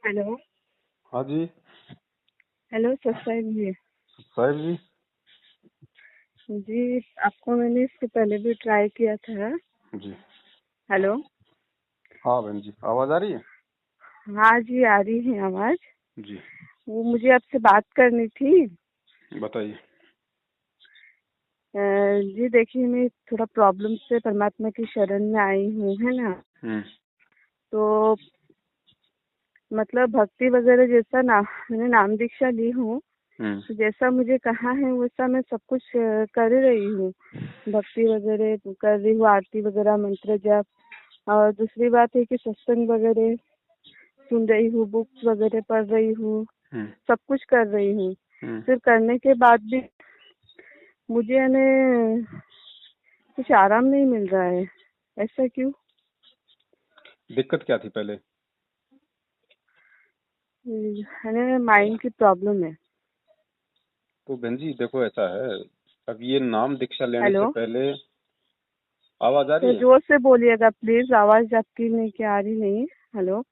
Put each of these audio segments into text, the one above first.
Hello. हाँ जी। Hello सत्साई जी। साहिब जी। जी, आपको मैंने इससे पहले भी ट्राई किया था। जी। हेलो। हाँ बहन जी, आवाज आ रही है? हाँ जी, आ रही है आवाज। जी। वो मुझे आपसे बात करनी थी। बताइए। जी देखिए, मैं थोड़ा प्रॉब्लम से परमात्मा की शरण में आई हूँ, है ना। हम्म। तो मतलब भक्ति वगैरह जैसा ना, मैंने नाम दीक्षा ली हूँ। हम्म। तो जैसा मुझे कहा है वैसा मैं सब कुछ कर रही हूँ। भक्ति वगैरह कर रही हूँ, आरती वगैरह, मंत्र जाप। और दूसरी बात है कि सत्संग वगैरह सुन रही हूँ, बुक्स वगैरह पढ़ रही हूँ, हम्म। सब कुछ कर रही हूँ। हम्म। फिर करने के बाद भी मुझे यानी कुछ आराम नहीं मिल रहा है। ऐसा क्यों? दिक्कत क्या थी पहले? यानी माइंड की प्रॉब्लम है। तो बहन जी देखो, ऐसा है, अब ये नाम दीक्षा लेने से हेलो, पहले। आवाज आ रही तो है? जोर से बोलिएगा प्लीज, आवाज आपकी नहीं क्या आ रही नहीं। हेलो।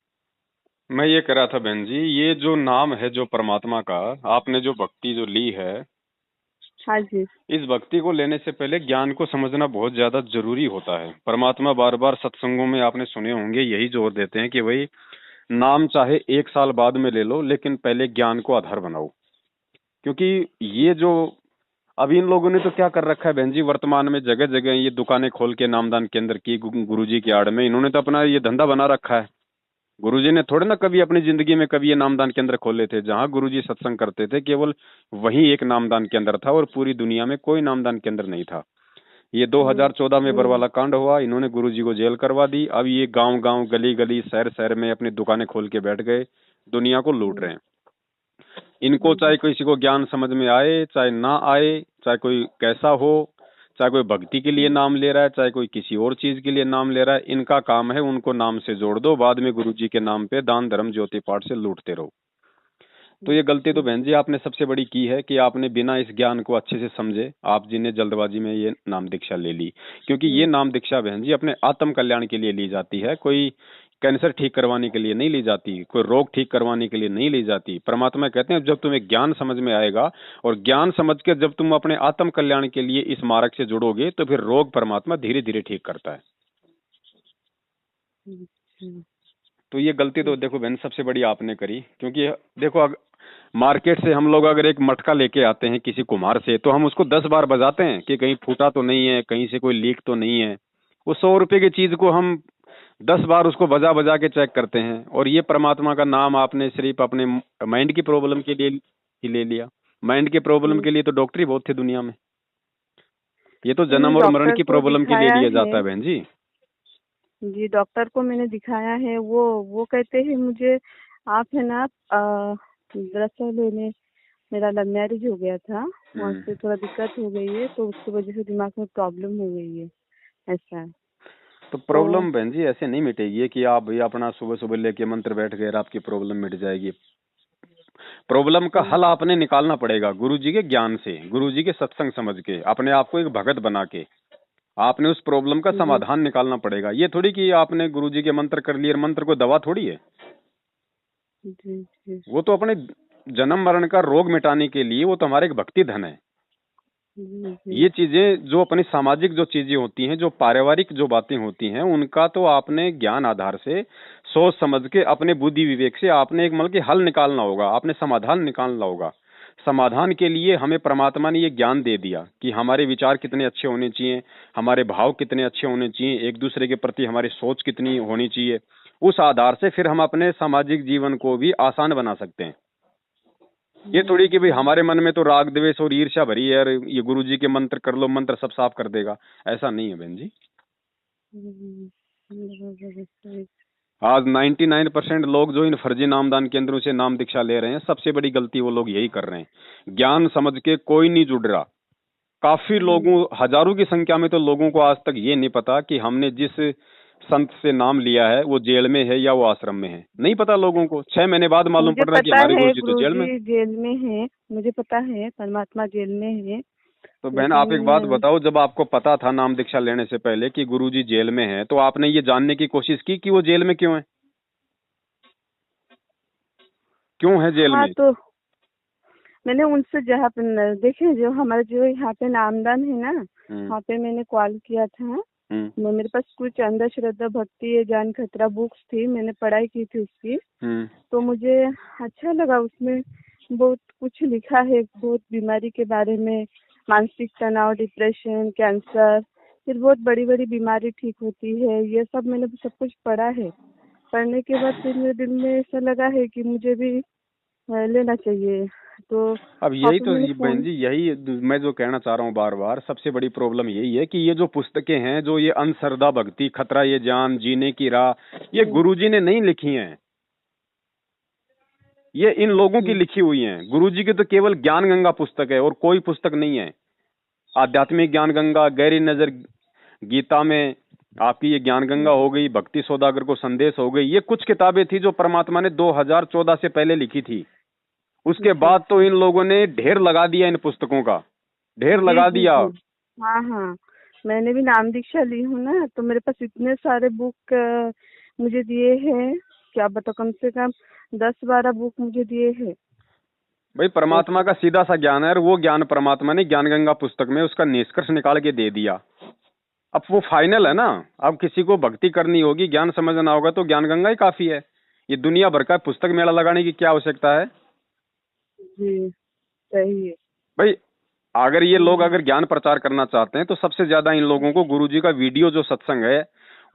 मैं ये कह रहा था बहन जी, ये जो नाम है जो परमात्मा का, आपने जो भक्ति जो ली है, हाँ जी। इस भक्ति को लेने से पहले ज्ञान को समझना बहुत ज्यादा जरूरी होता है। परमात्मा बार बार सत्संगों में आपने सुने होंगे यही जोर देते हैं कि भाई नाम चाहे 1 साल बाद में ले लो, लेकिन पहले ज्ञान को आधार बनाओ। क्योंकि ये जो अभी इन लोगों ने तो क्या कर रखा है बहन जी, वर्तमान में जगह जगह ये दुकानें खोल के नामदान केंद्र की गुरुजी की आड़ में इन्होंने तो अपना ये धंधा बना रखा है। गुरुजी ने थोड़े ना कभी अपनी जिंदगी में कभी ये नामदान केंद्र खोले थे। जहां गुरुजी सत्संग करते थे केवल वही एक नामदान केंद्र था और पूरी दुनिया में कोई नामदान केंद्र नहीं था। ये 2014 में हम्म। बरवाला कांड हुआ, इन्होंने गुरुजी को जेल करवा दी। अब ये गांव गांव गली गली शहर शहर में अपनी दुकानें खोल के बैठ गए, दुनिया को लूट रहे हैं। इनको चाहे किसी को ज्ञान समझ में आए चाहे ना आए, चाहे कोई कैसा हो, चाहे कोई भक्ति के लिए नाम ले रहा है चाहे कोई किसी और चीज के लिए नाम ले रहा है, इनका काम है उनको नाम से जोड़ दो, बाद में गुरुजी के नाम पे दान धर्म ज्योति पाठ से लूटते रहो। तो ये गलती तो बहन जी आपने सबसे बड़ी की है कि आपने बिना इस ज्ञान को अच्छे से समझे आप जी ने जल्दबाजी में ये नाम दीक्षा ले ली। क्योंकि ये नाम दीक्षा बहन जी अपने आत्म कल्याण के लिए ली जाती है, कोई कैंसर ठीक करवाने के लिए नहीं ली जाती, कोई रोग ठीक करवाने के लिए नहीं ली जाती। परमात्मा कहते हैं जब तुम्हें ज्ञान समझ में आएगा और ज्ञान समझ के जब तुम अपने आत्म कल्याण के लिए इस मार्ग से जुड़ोगे तो फिर रोग परमात्मा धीरे धीरे ठीक करता है। तो ये गलती तो देखो बहन सबसे बड़ी आपने करी। क्योंकि देखो मार्केट से हम लोग अगर एक मटका लेके आते हैं किसी कुम्हार से, तो हम उसको 10 बार बजाते हैं कि कहीं फूटा तो नहीं है, कहीं से कोई लीक तो नहीं है। वो 100 रुपए की चीज को हम 10 बार उसको बजा बजा के चेक करते हैं। और ये परमात्मा का नाम आपने सिर्फ अपने माइंड की प्रॉब्लम के लिए ही ले लिया। माइंड के प्रॉब्लम के लिए तो डॉक्टर ही बहुत थे दुनिया में, ये तो जन्म और मरण डॉक्टर की को प्रॉब्लम के लिए दिखाया लिया है। जाता है बहन जी। जी, डॉक्टर को मैंने दिखाया है। वो कहते हैं मुझे, आप है ना, दरअसल मेरा लव मैरिज हो गया था, वहाँ से थोड़ा दिक्कत हो गई है, तो उसकी वजह से दिमाग में प्रॉब्लम हो गई है। ऐसा है। तो तो प्रॉब्लम बहन जी ऐसे नहीं मिटेगी कि आप भाई अपना सुबह सुबह लेके मंत्र बैठ गए और आपकी प्रॉब्लम मिट जाएगी। प्रॉब्लम का हल आपने निकालना पड़ेगा गुरु जी के ज्ञान से, गुरु जी के सत्संग समझ के, अपने आप को एक भगत बना के आपने उस प्रॉब्लम का जी समाधान निकालना पड़ेगा। ये थोड़ी कि आपने गुरु जी के मंत्र कर लिए, मंत्र को दवा थोड़ी है। जी जी वो तो अपने जन्म मरण का रोग मिटाने के लिए, वो तो हमारे एक भक्ति धन है। जी जी ये चीजें जो अपनी सामाजिक जो चीजें होती हैं, जो पारिवारिक जो बातें होती हैं, उनका तो आपने ज्ञान आधार से सोच समझ के अपने बुद्धि विवेक से आपने एक मतलब कि हल निकालना होगा, आपने समाधान निकालना होगा। समाधान के लिए हमें परमात्मा ने ये ज्ञान दे दिया कि हमारे विचार कितने अच्छे होने चाहिए, हमारे भाव कितने अच्छे होने चाहिए, एक दूसरे के प्रति हमारी सोच कितनी होनी चाहिए। उस आधार से फिर हम अपने सामाजिक जीवन को भी आसान बना सकते हैं। ये थोड़ी कि भाई हमारे मन में तो राग द्वेष और ईर्ष्या भरी है और ये गुरु जी के मंत्र कर लो, मंत्र सब साफ कर देगा, ऐसा नहीं है बहन जी। आज 99% लोग जो इन फर्जी नामदान केंद्रों से नाम दीक्षा ले रहे हैं, सबसे बड़ी गलती वो लोग यही कर रहे हैं। ज्ञान समझ के कोई नहीं जुड़ रहा। काफी लोगों, हजारों की संख्या में तो लोगों को आज तक ये नहीं पता कि हमने जिस संत से नाम लिया है वो जेल में है या वो आश्रम में है। नहीं पता लोगों को, 6 महीने बाद मालूम मुझे पड़ रहा है कि पता हमारे है गुरु जी तो जेल में। गुरुजी जेल में है, मुझे पता है परमात्मा जेल में है। तो बहन आप एक बात लेकिन बताओ, जब आपको पता था नाम दीक्षा लेने से पहले कि गुरुजी जेल में हैं, तो आपने ये जानने की कोशिश की कि वो जेल में क्यों है? क्यों है जेल हाँ में? तो मैंने उनसे जहाँ पे देखे जो हमारे जो यहाँ पे नामदान है ना, वहाँ पे मैंने कॉल किया था। मेरे पास कुछ अंधश्रद्धा भक्ति जान खतरा बुक्स थी, मैंने पढ़ाई की थी उसकी। तो मुझे अच्छा लगा, उसमें बहुत कुछ लिखा है, बहुत बीमारी के बारे में, मानसिक तनाव, डिप्रेशन, कैंसर, फिर बहुत बड़ी बड़ी बीमारी ठीक होती है, ये सब मैंने सब कुछ पढ़ा है। पढ़ने के बाद फिर मेरे दिल में ऐसा लगा है कि मुझे भी लेना चाहिए। तो अब वहाँ यही पे तो मैंने बहन फोन। जी, यही मैं जो कहना चाह रहा हूँ बार बार, सबसे बड़ी प्रॉब्लम यही है कि ये जो पुस्तकें हैं, जो ये अंधश्रद्धा भक्ति, खतरा ये जान, जीने की राह, ये गुरुजी ने नहीं लिखी हैं। ये इन लोगों की लिखी हुई हैं। गुरुजी की तो केवल ज्ञान गंगा पुस्तक है और कोई पुस्तक नहीं है। आध्यात्मिक ज्ञान गंगा, गहरी नजर गीता में आपकी ये ज्ञान गंगा हो गई, भक्ति सौदागर को संदेश हो गई, ये कुछ किताबें थी जो परमात्मा ने 2014 से पहले लिखी थी। उसके बाद तो इन लोगों ने ढेर लगा दिया, इन पुस्तकों का ढेर जी लगा जी दिया। जी। हाँ हाँ, मैंने भी नाम दीक्षा ली हूँ ना, तो मेरे पास इतने सारे बुक मुझे दिए हैं, क्या बता, कम से कम 10-12 बुक मुझे दिए हैं। भाई परमात्मा का सीधा सा ज्ञान है और वो ज्ञान परमात्मा ने ज्ञान गंगा पुस्तक में उसका निष्कर्ष निकाल के दे दिया। अब वो फाइनल है ना। अब किसी को भक्ति करनी होगी, ज्ञान समझना होगा तो ज्ञान गंगा ही काफी है। ये दुनिया भर का पुस्तक मेला लगाने की क्या आवश्यकता है? जी सही है। भाई अगर ये लोग अगर ज्ञान प्रचार करना चाहते हैं तो सबसे ज्यादा इन लोगों को गुरुजी का वीडियो जो सत्संग है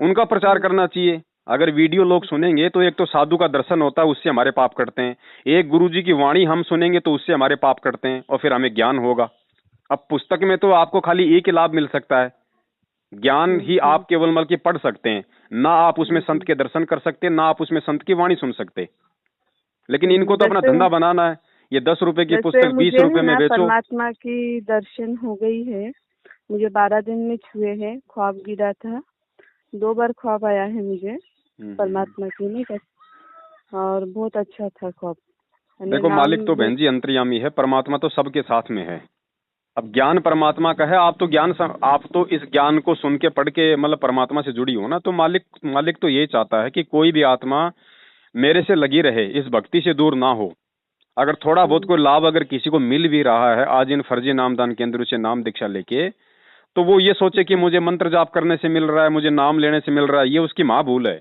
उनका प्रचार करना चाहिए। अगर वीडियो लोग सुनेंगे तो एक तो साधु का दर्शन होता है, उससे हमारे पाप कटते हैं। एक गुरुजी की वाणी हम सुनेंगे तो उससे हमारे पाप कटते हैं और फिर हमें ज्ञान होगा। अब पुस्तक में तो आपको खाली एक ही लाभ मिल सकता है, ज्ञान ही आप केवल मल के पढ़ सकते हैं, ना आप उसमें संत के दर्शन कर सकते, ना आप उसमें संत की वाणी सुन सकते। लेकिन इनको तो अपना वैसे धंधा बनाना है। ये 10 रुपए की वैसे पुस्तक मुझे 20 रुपए है में ना बेचो। परमात्मा की दर्शन हो गई है, मुझे 12 दिन में छुए हैं, ख्वाब गिरा था, 2 बार ख्वाब आया है मुझे परमात्मा की, नहीं कर, और बहुत अच्छा था ख्वाब। मैंने देखो नाम मालिक तो बहन जी अंतर्यामी है, परमात्मा तो सबके साथ में है। अब ज्ञान परमात्मा का है, आप तो आप तो इस ज्ञान को सुन के पढ़ के मतलब परमात्मा से जुड़ी हो ना, तो मालिक मालिक तो यही चाहता है कि कोई भी आत्मा मेरे से लगी रहे, इस भक्ति से दूर ना हो। अगर थोड़ा बहुत कोई लाभ अगर किसी को मिल भी रहा है आज इन फर्जी नामदान केंद्रों से नाम दीक्षा लेके, तो वो ये सोचे कि मुझे मंत्र जाप करने से मिल रहा है, मुझे नाम लेने से मिल रहा है, ये उसकी महाभूल है।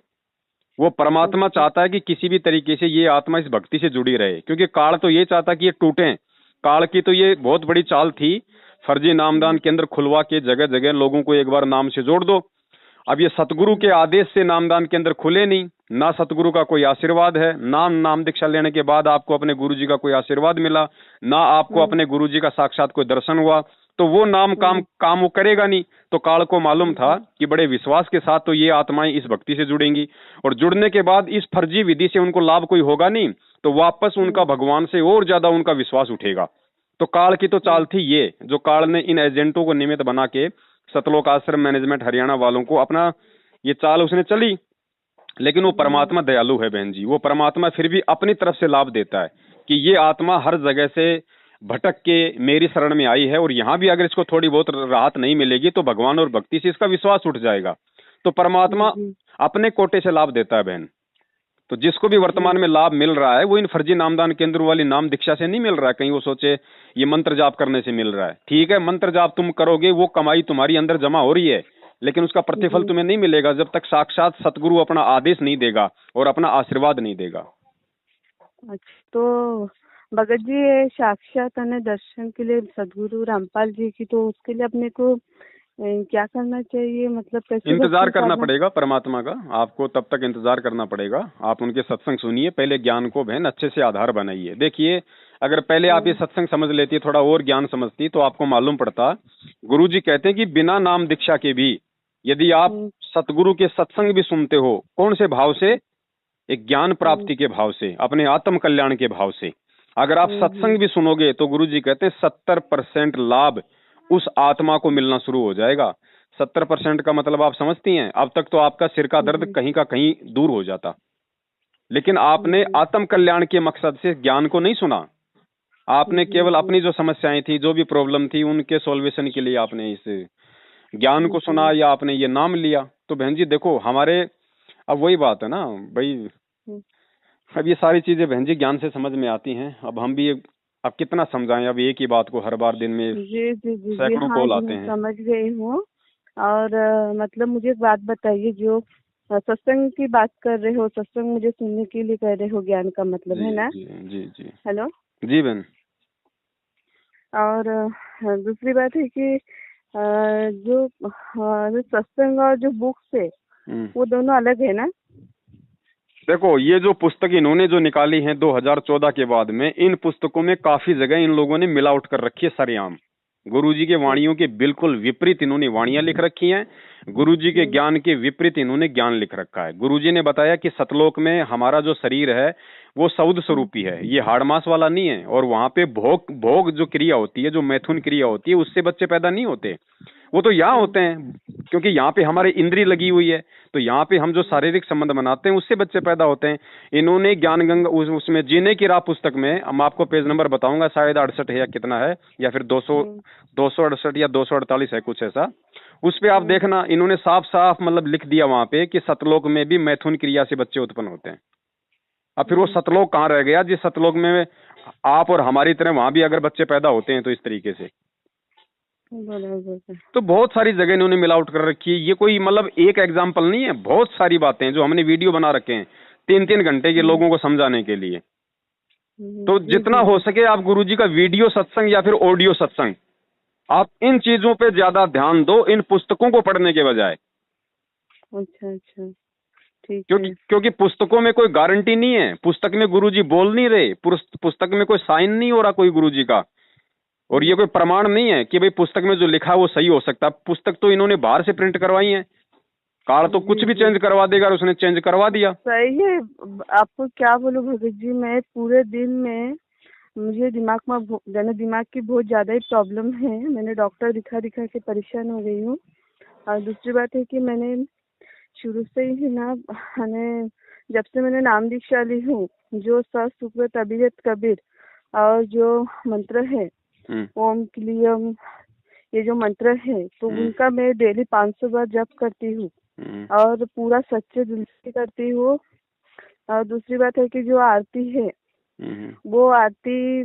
वो परमात्मा चाहता है कि किसी भी तरीके से ये आत्मा इस भक्ति से जुड़ी रहे, क्योंकि काल तो ये चाहता कि ये टूटे। काल की तो ये बहुत बड़ी चाल थी, फर्जी नामदान केंद्र खुलवा के जगह जगह लोगों को एक बार नाम से जोड़ दो। अब ये सतगुरु के आदेश से नामदान केंद्र खुले नहीं, ना सतगुरु का कोई आशीर्वाद है, ना नाम दीक्षा लेने के बाद आपको अपने गुरुजी का कोई आशीर्वाद मिला, ना आपको अपने गुरुजी का साक्षात कोई दर्शन हुआ, तो वो नाम काम वो करेगा नहीं। तो काल को मालूम था कि बड़े विश्वास के साथ तो ये आत्माएं इस भक्ति से जुड़ेंगी, और जुड़ने के बाद इस फर्जी विधि से उनको लाभ कोई होगा नहीं, तो वापस उनका भगवान से और ज्यादा उनका विश्वास उठेगा। तो काल की तो चाल थी ये, जो काल ने इन एजेंटों को निमित्त बना के सतलोक आश्रम मैनेजमेंट हरियाणा वालों को अपना ये चाल उसने चली। लेकिन वो परमात्मा दयालु है बहन जी, वो परमात्मा फिर भी अपनी तरफ से लाभ देता है कि ये आत्मा हर जगह से भटक के मेरी शरण में आई है, और यहाँ भी अगर इसको थोड़ी बहुत राहत नहीं मिलेगी तो भगवान और भक्ति से इसका विश्वास उठ जाएगा। तो परमात्मा अपने कोटे से लाभ देता है बहन। तो जिसको भी वर्तमान में लाभ मिल रहा है वो इन फर्जी नामदान केंद्र वाली नाम दीक्षा से नहीं मिल रहा है। कहीं वो सोचे ये मंत्र जाप करने से मिल रहा है, ठीक है मंत्र जाप तुम करोगे, वो कमाई तुम्हारी अंदर जमा हो रही है, लेकिन उसका प्रतिफल तुम्हें नहीं मिलेगा जब तक साक्षात सतगुरु अपना आदेश नहीं देगा और अपना आशीर्वाद नहीं देगा। अच्छा, तो भगत जी ये साक्षात दर्शन के लिए सदगुरु रामपाल जी की, तो उसके लिए अपने को क्या करना चाहिए, मतलब कैसे इंतजार करना पड़ेगा परमात्मा का, आपको तब तक इंतजार करना पड़ेगा। आप उनके सत्संग सुनिए, पहले ज्ञान को बहन अच्छे से आधार बनाइए। देखिए अगर पहले आप ये सत्संग समझ लेती, थोड़ा और ज्ञान समझती, तो आपको मालूम पड़ता गुरुजी कहते हैं कि बिना नाम दीक्षा के भी यदि आप सतगुरु के सत्संग भी सुनते हो, कौन से भाव से? एक ज्ञान प्राप्ति के भाव से, अपने आत्म कल्याण के भाव से अगर आप सत्संग भी सुनोगे तो गुरुजी कहते हैं 70% लाभ उस आत्मा को मिलना शुरू हो जाएगा। 70% का मतलब आप समझती हैं, अब तक तो आपका सिर का दर्द कहीं का कहीं दूर हो जाता, लेकिन आपने आत्म कल्याण के मकसद से ज्ञान को नहीं सुना। आपने केवल अपनी जो समस्याएं थी, जो भी प्रॉब्लम थी, उनके सॉल्वेशन के लिए आपने इस ज्ञान को सुना या आपने ये नाम लिया। तो बहन जी देखो हमारे, अब वही बात है ना भाई, अब ये सारी चीजें बहन जी ज्ञान से समझ में आती हैं। अब हम भी अब कितना समझाएं, अब एक ही बात को हर बार दिन में जी जी जी जी सैकड़ों हाँ कॉल जी, आते मैं हैं। समझ गई हूँ। और मतलब मुझे एक बात बताइए, जो सत्संग की बात कर रहे हो, सत्संग मुझे सुनने के लिए कह रहे हो, ज्ञान का मतलब जी है ना? जी जी जी हेलो। जी बहन। और दूसरी बात है कि जो सत्संग और जो बुक्स है वो दोनों अलग है ना? देखो ये जो पुस्तक इन्होंने जो निकाली है 2014 के बाद में, इन पुस्तकों में काफी जगह इन लोगों ने मिलावट कर रखी है सरेआम। गुरुजी के वाणियों के बिल्कुल विपरीत इन्होंने वाणियां लिख रखी हैं। गुरुजी के ज्ञान के विपरीत इन्होंने ज्ञान लिख रखा है। गुरुजी ने बताया कि सतलोक में हमारा जो शरीर है वो सौद स्वरूपी है, ये हाड़ मांस वाला नहीं है। और वहां पे भोग भोग जो क्रिया होती है, जो मैथुन क्रिया होती है, उससे बच्चे पैदा नहीं होते। वो तो यहाँ होते हैं, क्योंकि यहाँ पे हमारी इंद्री लगी हुई है। तो यहाँ पे हम जो शारीरिक संबंध बनाते हैं उससे बच्चे पैदा होते हैं। इन्होंने ज्ञान गंगा उसमें जीने की राह पुस्तक में, मैं आपको पेज नंबर बताऊंगा, शायद 68 है या कितना है, या फिर 268 या 248 है, कुछ ऐसा। उस पे आप देखना, इन्होंने साफ साफ मतलब लिख दिया वहां पे कि सतलोक में भी मैथुन क्रिया से बच्चे उत्पन्न होते हैं। अब फिर वो सतलोक कहाँ रह गया जिस सतलोक में आप और हमारी तरह वहां भी अगर बच्चे पैदा होते हैं तो इस तरीके से। तो बहुत सारी जगह इन्होंने मिलावट कर रखी है। ये कोई मतलब एक एग्जाम्पल नहीं है, बहुत सारी बातें हैं जो हमने वीडियो बना रखे हैं 3-3 घंटे के लोगों को समझाने के लिए। तो जितना हो सके आप गुरुजी का वीडियो सत्संग या फिर ऑडियो सत्संग, आप इन चीजों पे ज्यादा ध्यान दो, इन पुस्तकों को पढ़ने के बजाय। अच्छा अच्छा, ठीक है। क्योंकि पुस्तकों में कोई गारंटी नहीं है, पुस्तक में गुरुजी बोल नहीं रहे, पुस्तक में कोई साइन नहीं हो रहा कोई गुरुजी का, और ये कोई प्रमाण नहीं है कि भाई पुस्तक में जो लिखा है वो सही हो सकता है। पुस्तक तो इन्होंने बाहर से प्रिंट करवाई है, काल तो कुछ भी चेंज करवा देगा, और उसने चेंज करवा दिया। सही है। आपको क्या बोलूं भगत जी, मैं पूरे दिन में मुझे दिमाग की बहुत ज्यादा ही प्रॉब्लम है। मैंने डॉक्टर दिखा दिखा के परेशान हो गई हूँ। और दूसरी बात है कि मैंने शुरू से ही ना, जब से मैंने नाम दीक्षा ली हूँ, जो सत सुख तबीयत कबीर और जो मंत्र है ओम क्लियम, ये जो मंत्र है, तो उनका मैं डेली 500 बार जप करती हूँ और पूरा सच्चे दिल से करती हूँ। और दूसरी बात है कि जो आरती है, वो आरती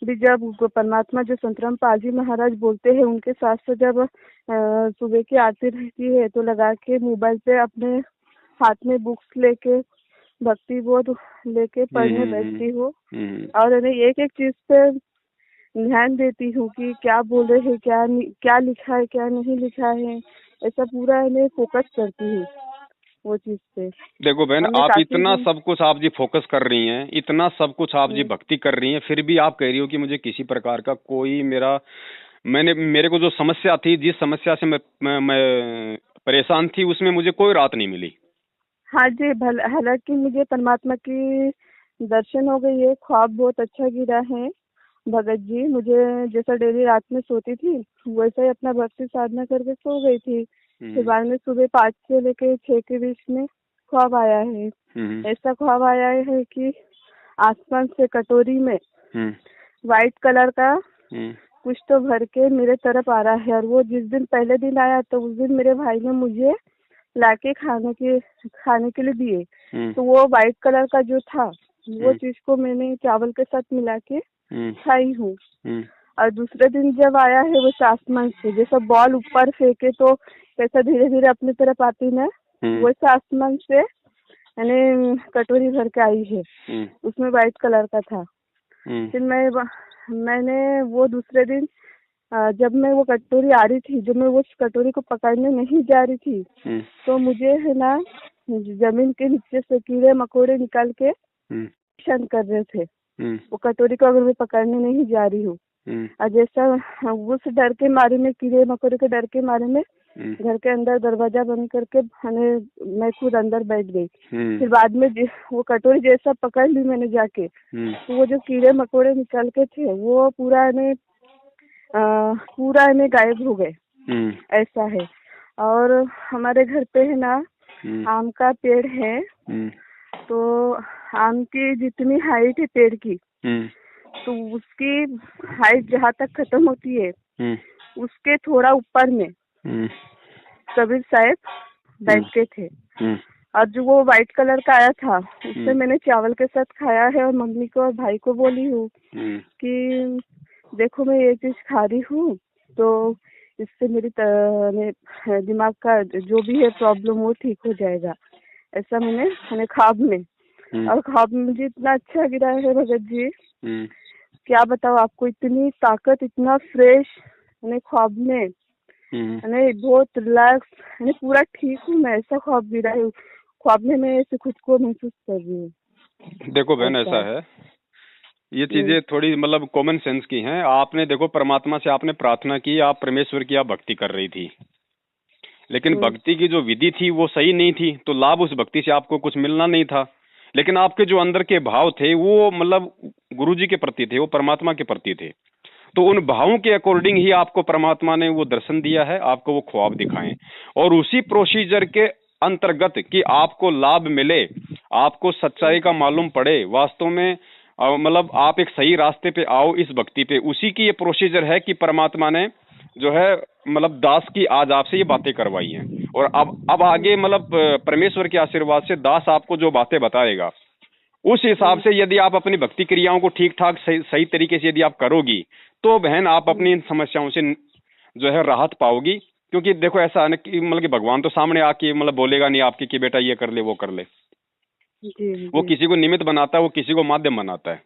भी जब परमात्मा जो संतराम पाल जी महाराज बोलते हैं, उनके साथ से जब सुबह की आरती रहती है तो लगा के मोबाइल पे अपने हाथ में बुक्स लेके भक्ति बोध लेके पढ़ने बैठती हूँ। और एक एक चीज पे ध्यान देती हूँ कि क्या बोल रहे हैं, क्या लिखा है, क्या नहीं लिखा है, ऐसा पूरा मैं फोकस करती हूँ वो चीज पे। देखो बहन, आप इतना सब कुछ आप जी फोकस कर रही हैं, इतना सब कुछ आप जी भक्ति कर रही हैं, फिर भी आप कह रही हो कि मुझे किसी प्रकार का कोई मेरे को जो समस्या थी, जिस समस्या से मैं परेशान थी, उसमें मुझे कोई राहत नहीं मिली। हाँ जी, हालांकि मुझे परमात्मा की दर्शन हो गई है, ख्वाब बहुत अच्छा गिरा है भगत जी। मुझे जैसा डेली रात में सोती थी वैसा ही अपना भक्ति साधना करके सो गई थी। फिर बाद में सुबह 5 से लेके 6 के बीच में ख्वाब आया है। ऐसा ख्वाब आया है कि आसमान से कटोरी में व्हाइट कलर का कुछ तो भर के मेरे तरफ आ रहा है। और वो जिस दिन पहले दिन आया तो उस दिन मेरे भाई ने मुझे लाके खाने के लिए दिए। तो वो व्हाइट कलर का जो था वो चीज को मैंने चावल के साथ मिला के खाई हूँ। और दूसरे दिन जब आया है वो आसमान से, जैसा बॉल ऊपर फेंके तो कैसा धीरे धीरे अपनी तरफ आती ना, वैसे आसमान से मैंने कटोरी भर के आई है, उसमें व्हाइट कलर का था। फिर मैंने वो दूसरे दिन जब मैं वो कटोरी आ रही थी, जब मैं वो कटोरी को पकड़ने नहीं जा रही थी, तो मुझे है ना जमीन के नीचे से कीड़े मकोड़े निकाल के परेशान कर रहे थे। वो कटोरी को अगर मैं पकड़ने नहीं जा रही हूँ, और जैसा उस डर के मारे में, कीड़े मकोड़े के डर के मारे में घर के अंदर दरवाजा बंद करके मैं खुद अंदर बैठ गई। फिर बाद में वो कटोरी जैसा पकड़ ली मैंने जाके, तो वो जो कीड़े मकोड़े निकल के थे वो पूरा गायब हो गए। ऐसा है। और हमारे घर पे है ना आम का पेड़ है, तो आम की जितनी हाइट है पेड़ की, तो उसकी हाइट जहाँ तक खत्म होती है उसके थोड़ा ऊपर में कबीर साहब बैठते थे। और जो वो व्हाइट कलर का आया था उससे मैंने चावल के साथ खाया है और मम्मी को और भाई को बोली हूँ कि देखो मैं ये चीज खा रही हूँ तो इससे मेरी दिमाग का जो भी है प्रॉब्लम वो ठीक हो जाएगा। ऐसा मैंने ख्वाब में, और ख्वाब में मुझे इतना अच्छा गिरा है भगत जी, क्या बताओ आपको, इतनी ताकत, इतना फ्रेश, मैंने ख्वाब में मैंने बहुत रिलैक्स, मैंने पूरा ठीक हूँ मैं, ऐसा ख्वाब गिरा है। ख्वाब में मैं ऐसे खुद को महसूस कर रही हूँ। देखो बहन ऐसा है, ये चीजें थोड़ी मतलब कॉमन सेंस की हैं। आपने देखो परमात्मा से आपने प्रार्थना की, आप परमेश्वर की आप भक्ति कर रही थी, लेकिन भक्ति की जो विधि थी वो सही नहीं थी, तो लाभ उस भक्ति से आपको कुछ मिलना नहीं था। लेकिन आपके जो अंदर के भाव थे वो मतलब गुरुजी के प्रति थे, वो परमात्मा के प्रति थे। तो उन भावों के अकॉर्डिंग ही आपको परमात्मा ने वो दर्शन दिया है, आपको वो ख्वाब दिखाएं, और उसी प्रोसीजर के अंतर्गत कि आपको लाभ मिले, आपको सच्चाई का मालूम पड़े, वास्तव में मतलब आप एक सही रास्ते पे आओ इस भक्ति पे, उसी की ये प्रोसीजर है कि परमात्मा ने जो है मतलब दास की आज आपसे ये बातें करवाई हैं। और अब आगे मतलब परमेश्वर के आशीर्वाद से दास आपको जो बातें बताएगा उस हिसाब से यदि आप अपनी भक्ति क्रियाओं को ठीक ठाक सही तरीके से यदि आप करोगी तो बहन आप अपनी इन समस्याओं से जो है राहत पाओगी। क्योंकि देखो ऐसा है ना कि मतलब कि भगवान तो सामने आके मतलब बोलेगा नहीं आपके कि बेटा ये कर ले वो कर ले, वो किसी को निमित्त बनाता है, वो किसी को माध्यम बनाता है।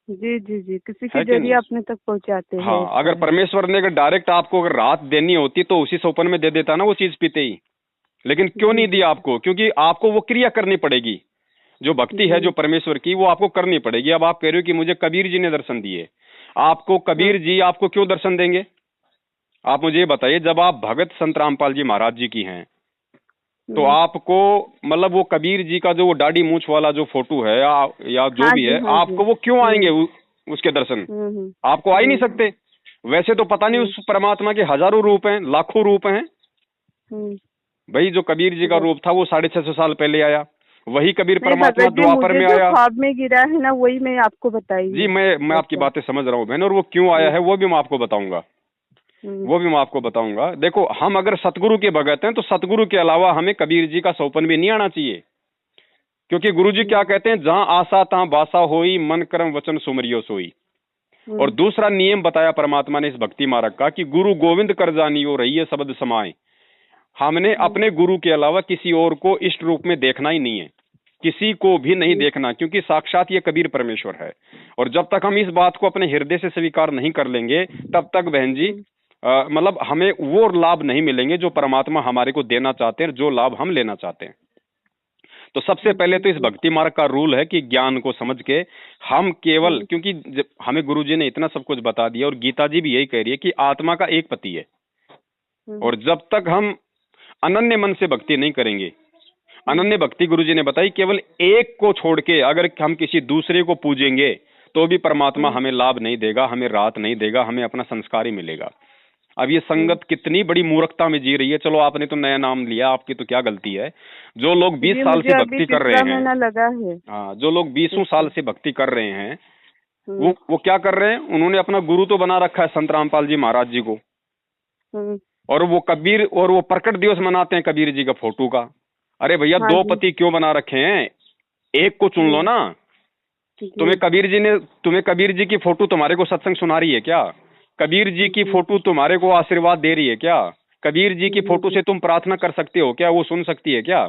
जी जी जी, किसी के जरिए अपने तक पहुंचाते हैं। हाँ, अगर परमेश्वर ने अगर डायरेक्ट आपको अगर राहत देनी होती तो उसी सोपन में दे देता ना वो चीज पीते ही, लेकिन क्यों नहीं दिया आपको? क्योंकि आपको वो क्रिया करनी पड़ेगी, जो भक्ति है जो परमेश्वर की वो आपको करनी पड़ेगी। अब आप कह रहे हो कि मुझे कबीर जी ने दर्शन दिए, आपको कबीर जी आपको क्यों दर्शन देंगे? आप मुझे बताइए, जब आप भगत संत रामपाल जी महाराज जी की हैं तो आपको मतलब वो कबीर जी का जो वो दाढ़ी मूछ वाला जो फोटो है या जो भी है, आपको वो क्यों आएंगे उसके दर्शन? आपको आ ही नहीं सकते। वैसे तो पता नहीं उस परमात्मा के हजारों रूप हैं, लाखों रूप हैं। भाई जो कबीर जी का रूप था वो 650 साल पहले आया, वही कबीर परमात्मा द्वापर में आया। ख्वाब में गिरा है ना, वही मैं आपको बताई जी, मैं आपकी बातें समझ रहा हूँ बहन, और वो क्यों आया है वो भी मैं आपको बताऊंगा, वो भी मैं आपको बताऊंगा। देखो हम अगर सतगुरु के भगत हैं तो सतगुरु के अलावा हमें कबीर जी का सौपन भी नहीं आना चाहिए। क्योंकि गुरु जी क्या कहते हैं, जहां आशा तहां बासा होई, मन कर्म वचन सुमरियो सोई। और दूसरा नियम बताया परमात्मा ने इस भक्ति मार्ग का कि गुरु गोविंद कर जानियो रहिए शब्द समाए। हमने अपने गुरु के अलावा किसी और को इष्ट रूप में देखना ही नहीं है, किसी को भी नहीं देखना, क्योंकि साक्षात ये कबीर परमेश्वर है। और जब तक हम इस बात को अपने हृदय से स्वीकार नहीं कर लेंगे तब तक बहन जी मतलब हमें वो लाभ नहीं मिलेंगे जो परमात्मा हमारे को देना चाहते हैं, जो लाभ हम लेना चाहते हैं। तो सबसे पहले तो इस भक्ति मार्ग का रूल है कि ज्ञान को समझ के हम केवल, क्योंकि हमें गुरुजी ने इतना सब कुछ बता दिया और गीता जी भी यही कह रही है कि आत्मा का एक पति है, और जब तक हम अनन्य मन से भक्ति नहीं करेंगे, अनन्य भक्ति गुरुजी ने बताई केवल एक को छोड़ के अगर हम किसी दूसरे को पूजेंगे तो भी परमात्मा हमें लाभ नहीं देगा, हमें राहत नहीं देगा, हमें अपना संस्कार ही मिलेगा। अब ये संगत कितनी बड़ी मूर्खता में जी रही है। चलो आपने तो नया नाम लिया, आपकी तो क्या गलती है। जो लोग 20 साल से भक्ति कर रहे हैं, लगा है। हाँ, जो लोग 20 साल से भक्ति कर रहे हैं वो क्या कर रहे हैं, उन्होंने अपना गुरु तो बना रखा है संत रामपाल जी महाराज जी को, और वो कबीर और वो प्रकट दिवस मनाते हैं कबीर जी का फोटो का। अरे भैया, दो पति क्यों बना रखे हैं, एक को चुन लो ना। तुम्हें कबीर जी की फोटो तुम्हारे को सत्संग सुना रही है क्या? कबीर जी की फोटो तुम्हारे को आशीर्वाद दे रही है क्या? कबीर जी की फोटो से तुम प्रार्थना कर सकते हो क्या? वो सुन सकती है क्या?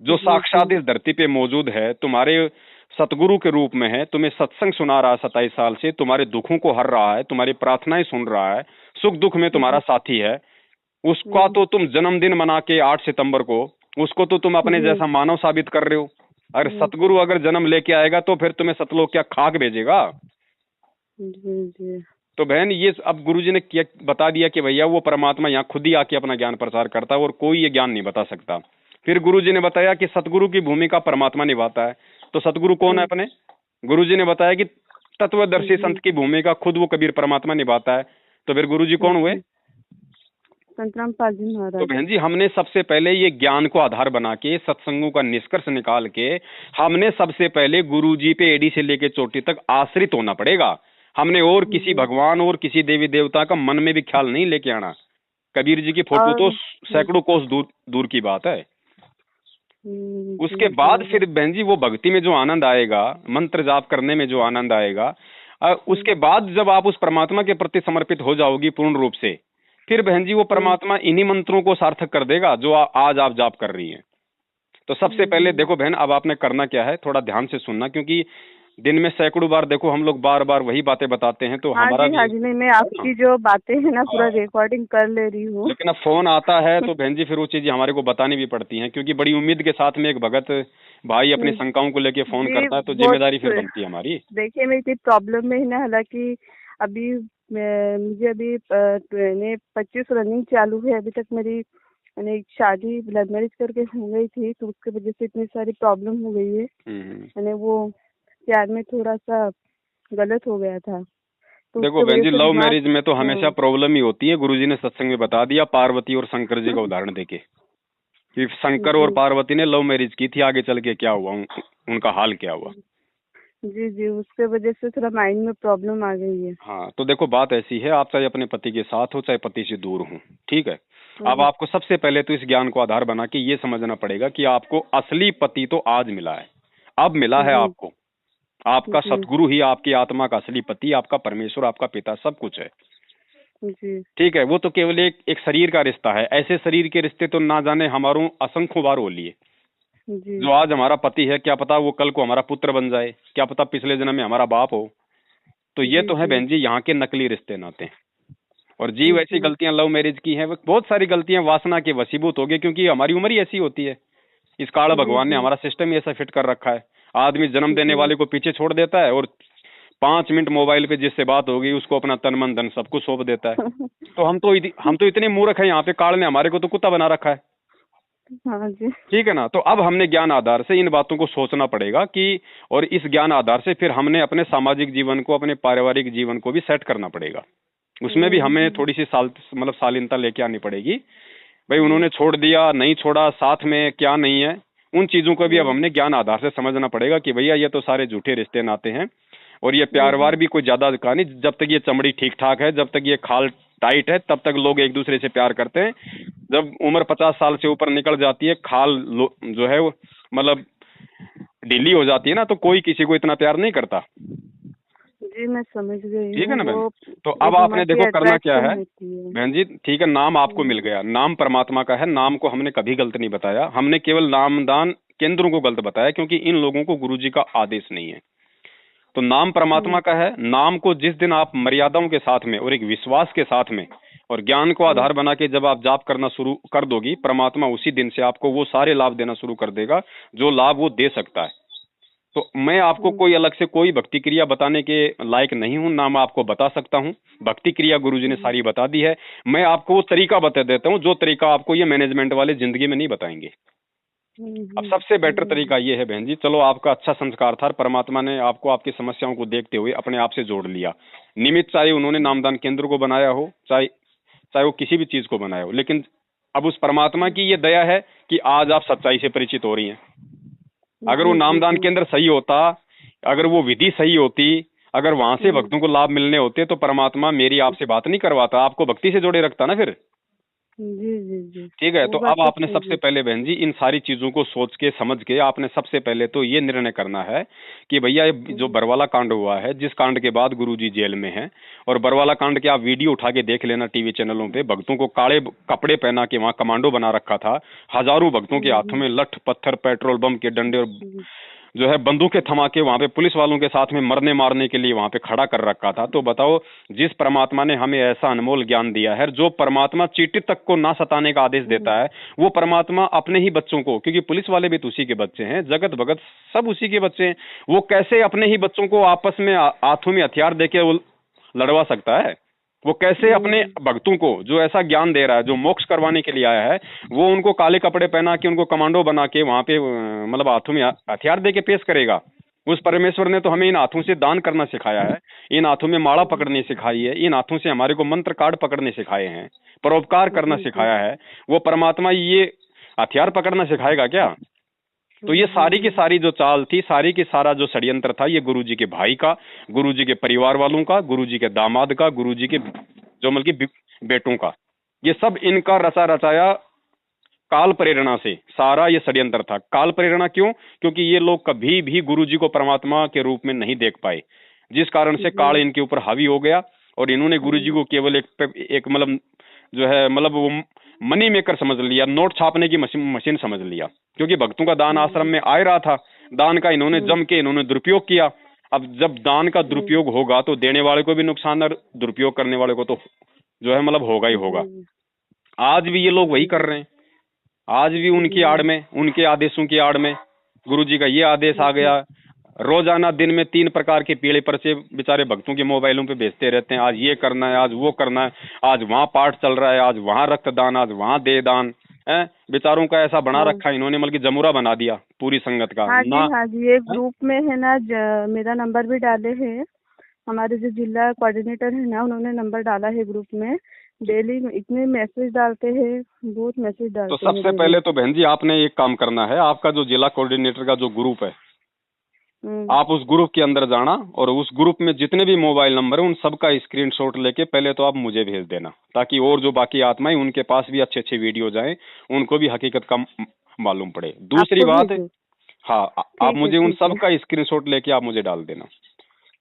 जो साक्षात इस धरती पे मौजूद है, तुम्हारे सतगुरु के रूप में है, तुम्हें सत्संग सुना रहा है 27 साल से, तुम्हारे दुखों को हर रहा है, तुम्हारी प्रार्थनाएं सुन रहा है, सुख दुख में तुम्हारा साथी है, उसका तो तुम जन्मदिन मना के 8 सितंबर को उसको तो तुम अपने जैसा मानव साबित कर रहे हो। अगर सतगुरु अगर जन्म लेके आएगा तो फिर तुम्हें सतलोक क्या खाक भेजेगा? तो बहन ये अब गुरुजी ने क्या बता दिया कि भैया वो परमात्मा यहाँ खुद ही आके अपना ज्ञान प्रचार करता है और कोई ये ज्ञान नहीं बता सकता। फिर गुरुजी ने बताया कि सतगुरु की भूमिका परमात्मा निभाता है। तो सतगुरु कौन है अपने? गुरुजी ने बताया कि तत्वदर्शी संत की भूमिका खुद वो कबीर परमात्मा निभाता है। तो फिर गुरुजी कौन हुए? संत रामपाल जी महाराज। तो बहन जी हमने सबसे पहले ये ज्ञान को आधार बना के सत्संगों का निष्कर्ष निकाल के हमने सबसे पहले गुरुजी पे एडी से लेके चोटी तक आश्रित होना पड़ेगा। हमने और किसी भगवान और किसी देवी देवता का मन में भी ख्याल नहीं लेके आना। कबीर जी की फोटो तो सैकड़ों कोस दूर की बात है। उसके जी बाद जी फिर बहन जी वो भक्ति में जो आनंद आएगा, मंत्र जाप करने में जो आनंद आएगा, उसके बाद जब आप उस परमात्मा के प्रति समर्पित हो जाओगी पूर्ण रूप से, फिर बहन जी वो परमात्मा इन्हीं मंत्रों को सार्थक कर देगा जो आज आप जाप कर रही हैं। तो सबसे पहले देखो बहन, अब आपने करना क्या है, थोड़ा ध्यान से सुनना, क्योंकि दिन में सैकड़ों बार देखो हम लोग बार बार वही बातें बताते हैं, तो हाँ हमारा जी भी हाँ जी, नहीं मैं आपकी जो बातें हैं ना पूरा रिकॉर्डिंग कर ले रही हूँ। लेकिन अब फोन आता है तो बहन जी फिर वो चीजें हमारे को बतानी भी पड़ती हैं, क्योंकि बड़ी उम्मीद के साथ में एक भगत भाई अपनी शंकाओं को लेके फोन जी करता है, तो बहुत, जिम्मेदारी फिर बनती है हमारी। देखिए मैं इतनी प्रॉब्लम में ही ना, हालांकि अभी मुझे अभी 25 रनिंग चालू है, अभी तक मेरी मैंने एक शादी लव मैरिज करके हो गई थी, तो उसके वजह से इतनी सारी प्रॉब्लम हो गई है। मैंने वो प्यार में थोड़ा सा गलत हो गया था, तो देखो उसके बहन वजह जी, से लव दिमाग। मैरिज में तो हमेशा प्रॉब्लम ही होती है। गुरुजी ने सत्संग में बता दिया पार्वती और शंकर जी का उदाहरण देके, कि शंकर और जी पार्वती ने लव मैरिज की थी, आगे चल के क्या हुआ, उनका हाल क्या हुआ। जी जी, उसके वजह से थोड़ा माइंड में प्रॉब्लम आ गई है। हाँ, तो देखो बात ऐसी है, आप चाहे अपने पति के साथ हो चाहे पति से दूर हो, ठीक है। अब आपको सबसे पहले तो इस ज्ञान को आधार बना के ये समझना पड़ेगा कि आपको असली पति तो आज मिला है, अब मिला है जी आपको। आपका जी सतगुरु ही आपकी आत्मा का असली पति, आपका परमेश्वर, आपका पिता, सब कुछ है, जी ठीक है। वो तो केवल एक शरीर का रिश्ता है। ऐसे शरीर के रिश्ते तो ना जाने हमारों असंख्य बार हो लिए। जी जो आज हमारा पति है, क्या पता वो कल को हमारा पुत्र बन जाए, क्या पता पिछले जन्म में हमारा बाप हो। तो ये जी तो है जी बहन जी यहाँ के नकली रिश्ते नाते। और जीव ऐसी जी गलतियां लव मैरिज की हैं, बहुत सारी गलतियां वासना के वशीभूत हो गए, क्योंकि हमारी उम्र ही ऐसी होती है। इस काल जी भगवान ने जी हमारा सिस्टम ही ऐसा फिट कर रखा है। आदमी जन्म देने जी वाले को पीछे छोड़ देता है और 5 मिनट मोबाइल पे जिससे बात होगी उसको अपना तन मन धन सब कुछ सौंप देता है। तो हम तो इतने मूर्ख हैं, यहाँ पे काल ने हमारे को तो कुत्ता बना रखा है, हाँ जी ठीक है ना। तो अब हमने ज्ञान आधार से इन बातों को सोचना पड़ेगा कि, और इस ज्ञान आधार से फिर हमने अपने सामाजिक जीवन को, अपने पारिवारिक जीवन को भी सेट करना पड़ेगा। उसमें भी हमें थोड़ी सी शालीनता लेके आनी पड़ेगी। भाई उन्होंने छोड़ दिया, नहीं छोड़ा, साथ में क्या नहीं है, उन चीजों को भी अब हमने ज्ञान आधार से समझना पड़ेगा कि भैया ये तो सारे झूठे रिश्ते नाते हैं, और ये प्यार वार भी कोई ज्यादा का नहीं। जब तक ये चमड़ी ठीक ठाक है, जब तक ये खाल टाइट है, तब तक लोग एक दूसरे से प्यार करते हैं। जब उम्र 50 साल से ऊपर निकल जाती है, खाल जो है वो मतलब ढीली हो जाती है ना, तो कोई किसी को इतना प्यार नहीं करता। जी, मैं समझ गई ठीक है हूँ। ना बहन। वो तो अब एक आपने उम्र की देखो करना क्या अट्रैक्शन है होती है। बहन जी, ठीक है, नाम आपको मिल गया, नाम परमात्मा का है, नाम को हमने कभी गलत नहीं बताया, हमने केवल नामदान केंद्रों को गलत बताया, क्योंकि इन लोगों को गुरुजी का आदेश नहीं है। तो नाम परमात्मा का है। नाम को जिस दिन आप मर्यादाओं के साथ में और एक विश्वास के साथ में और ज्ञान को आधार बना के जब आप जाप करना शुरू कर दोगी, परमात्मा उसी दिन से आपको वो सारे लाभ देना शुरू कर देगा जो लाभ वो दे सकता है। तो मैं आपको कोई अलग से कोई भक्ति क्रिया बताने के लायक नहीं हूं, ना मैं आपको बता सकता हूं। भक्ति क्रिया गुरुजी ने सारी बता दी है। मैं आपको वो तरीका बता देता हूं जो तरीका आपको ये मैनेजमेंट वाले जिंदगी में नहीं बताएंगे। अब सबसे बेटर तरीका ये है बहन जी, चलो आपका अच्छा संस्कार था, परमात्मा ने आपको आपकी समस्याओं को देखते हुए अपने आप से जोड़ लिया। निमित्त चाहे उन्होंने नामदान केंद्र को बनाया हो, चाहे चाहे वो किसी भी चीज को बनाया हो, लेकिन अब उस परमात्मा की ये दया है कि आज आप सच्चाई से परिचित हो रही हैं। अगर वो नामदान केंद्र सही होता, अगर वो विधि सही होती, अगर वहां से भक्तों को लाभ मिलने होते, तो परमात्मा मेरी आपसे बात नहीं करवाता, आपको भक्ति से जोड़े रखता ना फिर। जी जी जी, ठीक है। वो तो बात अब तो आपने सही सबसे है। पहले बहन जी इन सारी चीजों को सोच के समझ के आपने सबसे पहले तो ये निर्णय करना है कि भैया ये जो बरवाला कांड हुआ है, जिस कांड के बाद गुरुजी जेल में हैं, और बरवाला कांड के आप वीडियो उठा के देख लेना टीवी चैनलों पे, भक्तों को काले कपड़े पहना के वहां कमांडो बना रखा था, हजारों भक्तों के हाथों में लठ पत्थर पेट्रोल बम के डंडे और जो है बंदूकें थमा के वहां पे पुलिस वालों के साथ में मरने मारने के लिए वहां पे खड़ा कर रखा था। तो बताओ, जिस परमात्मा ने हमें ऐसा अनमोल ज्ञान दिया है, जो परमात्मा चींटी तक को ना सताने का आदेश देता है, वो परमात्मा अपने ही बच्चों को, क्योंकि पुलिस वाले भी तो उसी के बच्चे हैं, जगत भगत सब उसी के बच्चे हैं, वो कैसे अपने ही बच्चों को आपस में हाथों में हथियार देके वो लड़वा सकता है? वो कैसे अपने भक्तों को जो ऐसा ज्ञान दे रहा है, जो मोक्ष करवाने के लिए आया है, वो उनको काले कपड़े पहना के, उनको कमांडो बना के वहां पे मतलब हाथों में हथियार दे के पेश करेगा? उस परमेश्वर ने तो हमें इन हाथों से दान करना सिखाया है, इन हाथों में माला पकड़नी सिखाई है, इन हाथों से हमारे को मंत्र कार्ड पकड़ने सिखाए हैं, परोपकार करना सिखाया है। वो परमात्मा ये हथियार पकड़ना सिखाएगा क्या? तो ये सारी की सारी जो चाल थी, सारी की सारा जो षड्यंत्र था, ये गुरुजी के भाई का, गुरुजी के परिवार वालों का, गुरुजी के दामाद का, गुरुजी के जो मतलब कि बेटों का, ये सब इनका रचा रचाया काल प्रेरणा से सारा ये षड्यंत्र था। काल प्रेरणा क्यों? क्योंकि ये लोग कभी भी गुरु जी को परमात्मा के रूप में नहीं देख पाए, जिस कारण से काल इनके ऊपर हावी हो गया और इन्होंने गुरु जी को केवल एक मतलब जो है मतलब वो मनी मेकर समझ लिया, नोट छापने की मशीन समझ लिया। क्योंकि भक्तों का दान आश्रम में आ रहा था, दान का इन्होंने जम के इन्होंने दुरुपयोग किया। अब जब दान का दुरुपयोग होगा तो देने वाले को भी नुकसान और दुरुपयोग करने वाले को तो जो है मतलब होगा ही होगा। आज भी ये लोग वही कर रहे हैं, आज भी उनकी आड़ में, उनके आदेशों की आड़ में गुरुजी का ये आदेश आ गया। रोजाना दिन में 3 प्रकार के पीले पर्चे बेचारे भक्तों के मोबाइलों पे भेजते रहते हैं, आज ये करना है, आज वो करना है, आज वहाँ पाठ चल रहा है, आज वहाँ रक्तदान, आज वहाँ दे दान है। बेचारों का ऐसा बना रखा है इन्होंने, मतलब जमुरा बना दिया पूरी संगत का। हाँ जी, एक ग्रुप में है ना, मेरा नंबर भी डाले है, हमारे जो जिला कोऑर्डिनेटर है ना, उन्होंने नंबर डाला है ग्रुप में। डेली इतने मैसेज डालते हैं, बहुत मैसेज डालते हैं। तो सबसे पहले तो बहन जी आपने एक काम करना है, आपका जो जिला कोऑर्डिनेटर का जो ग्रुप है, आप उस ग्रुप के अंदर जाना और उस ग्रुप में जितने भी मोबाइल नंबर है उन सबका स्क्रीनशॉट लेके पहले तो आप मुझे भेज देना, ताकि और जो बाकी आत्माएं उनके पास भी अच्छे अच्छे वीडियो जाए, उनको भी हकीकत का मालूम पड़े। दूसरी बात, हाँ, आप मुझे उन सब का स्क्रीनशॉट लेके आप मुझे डाल देना,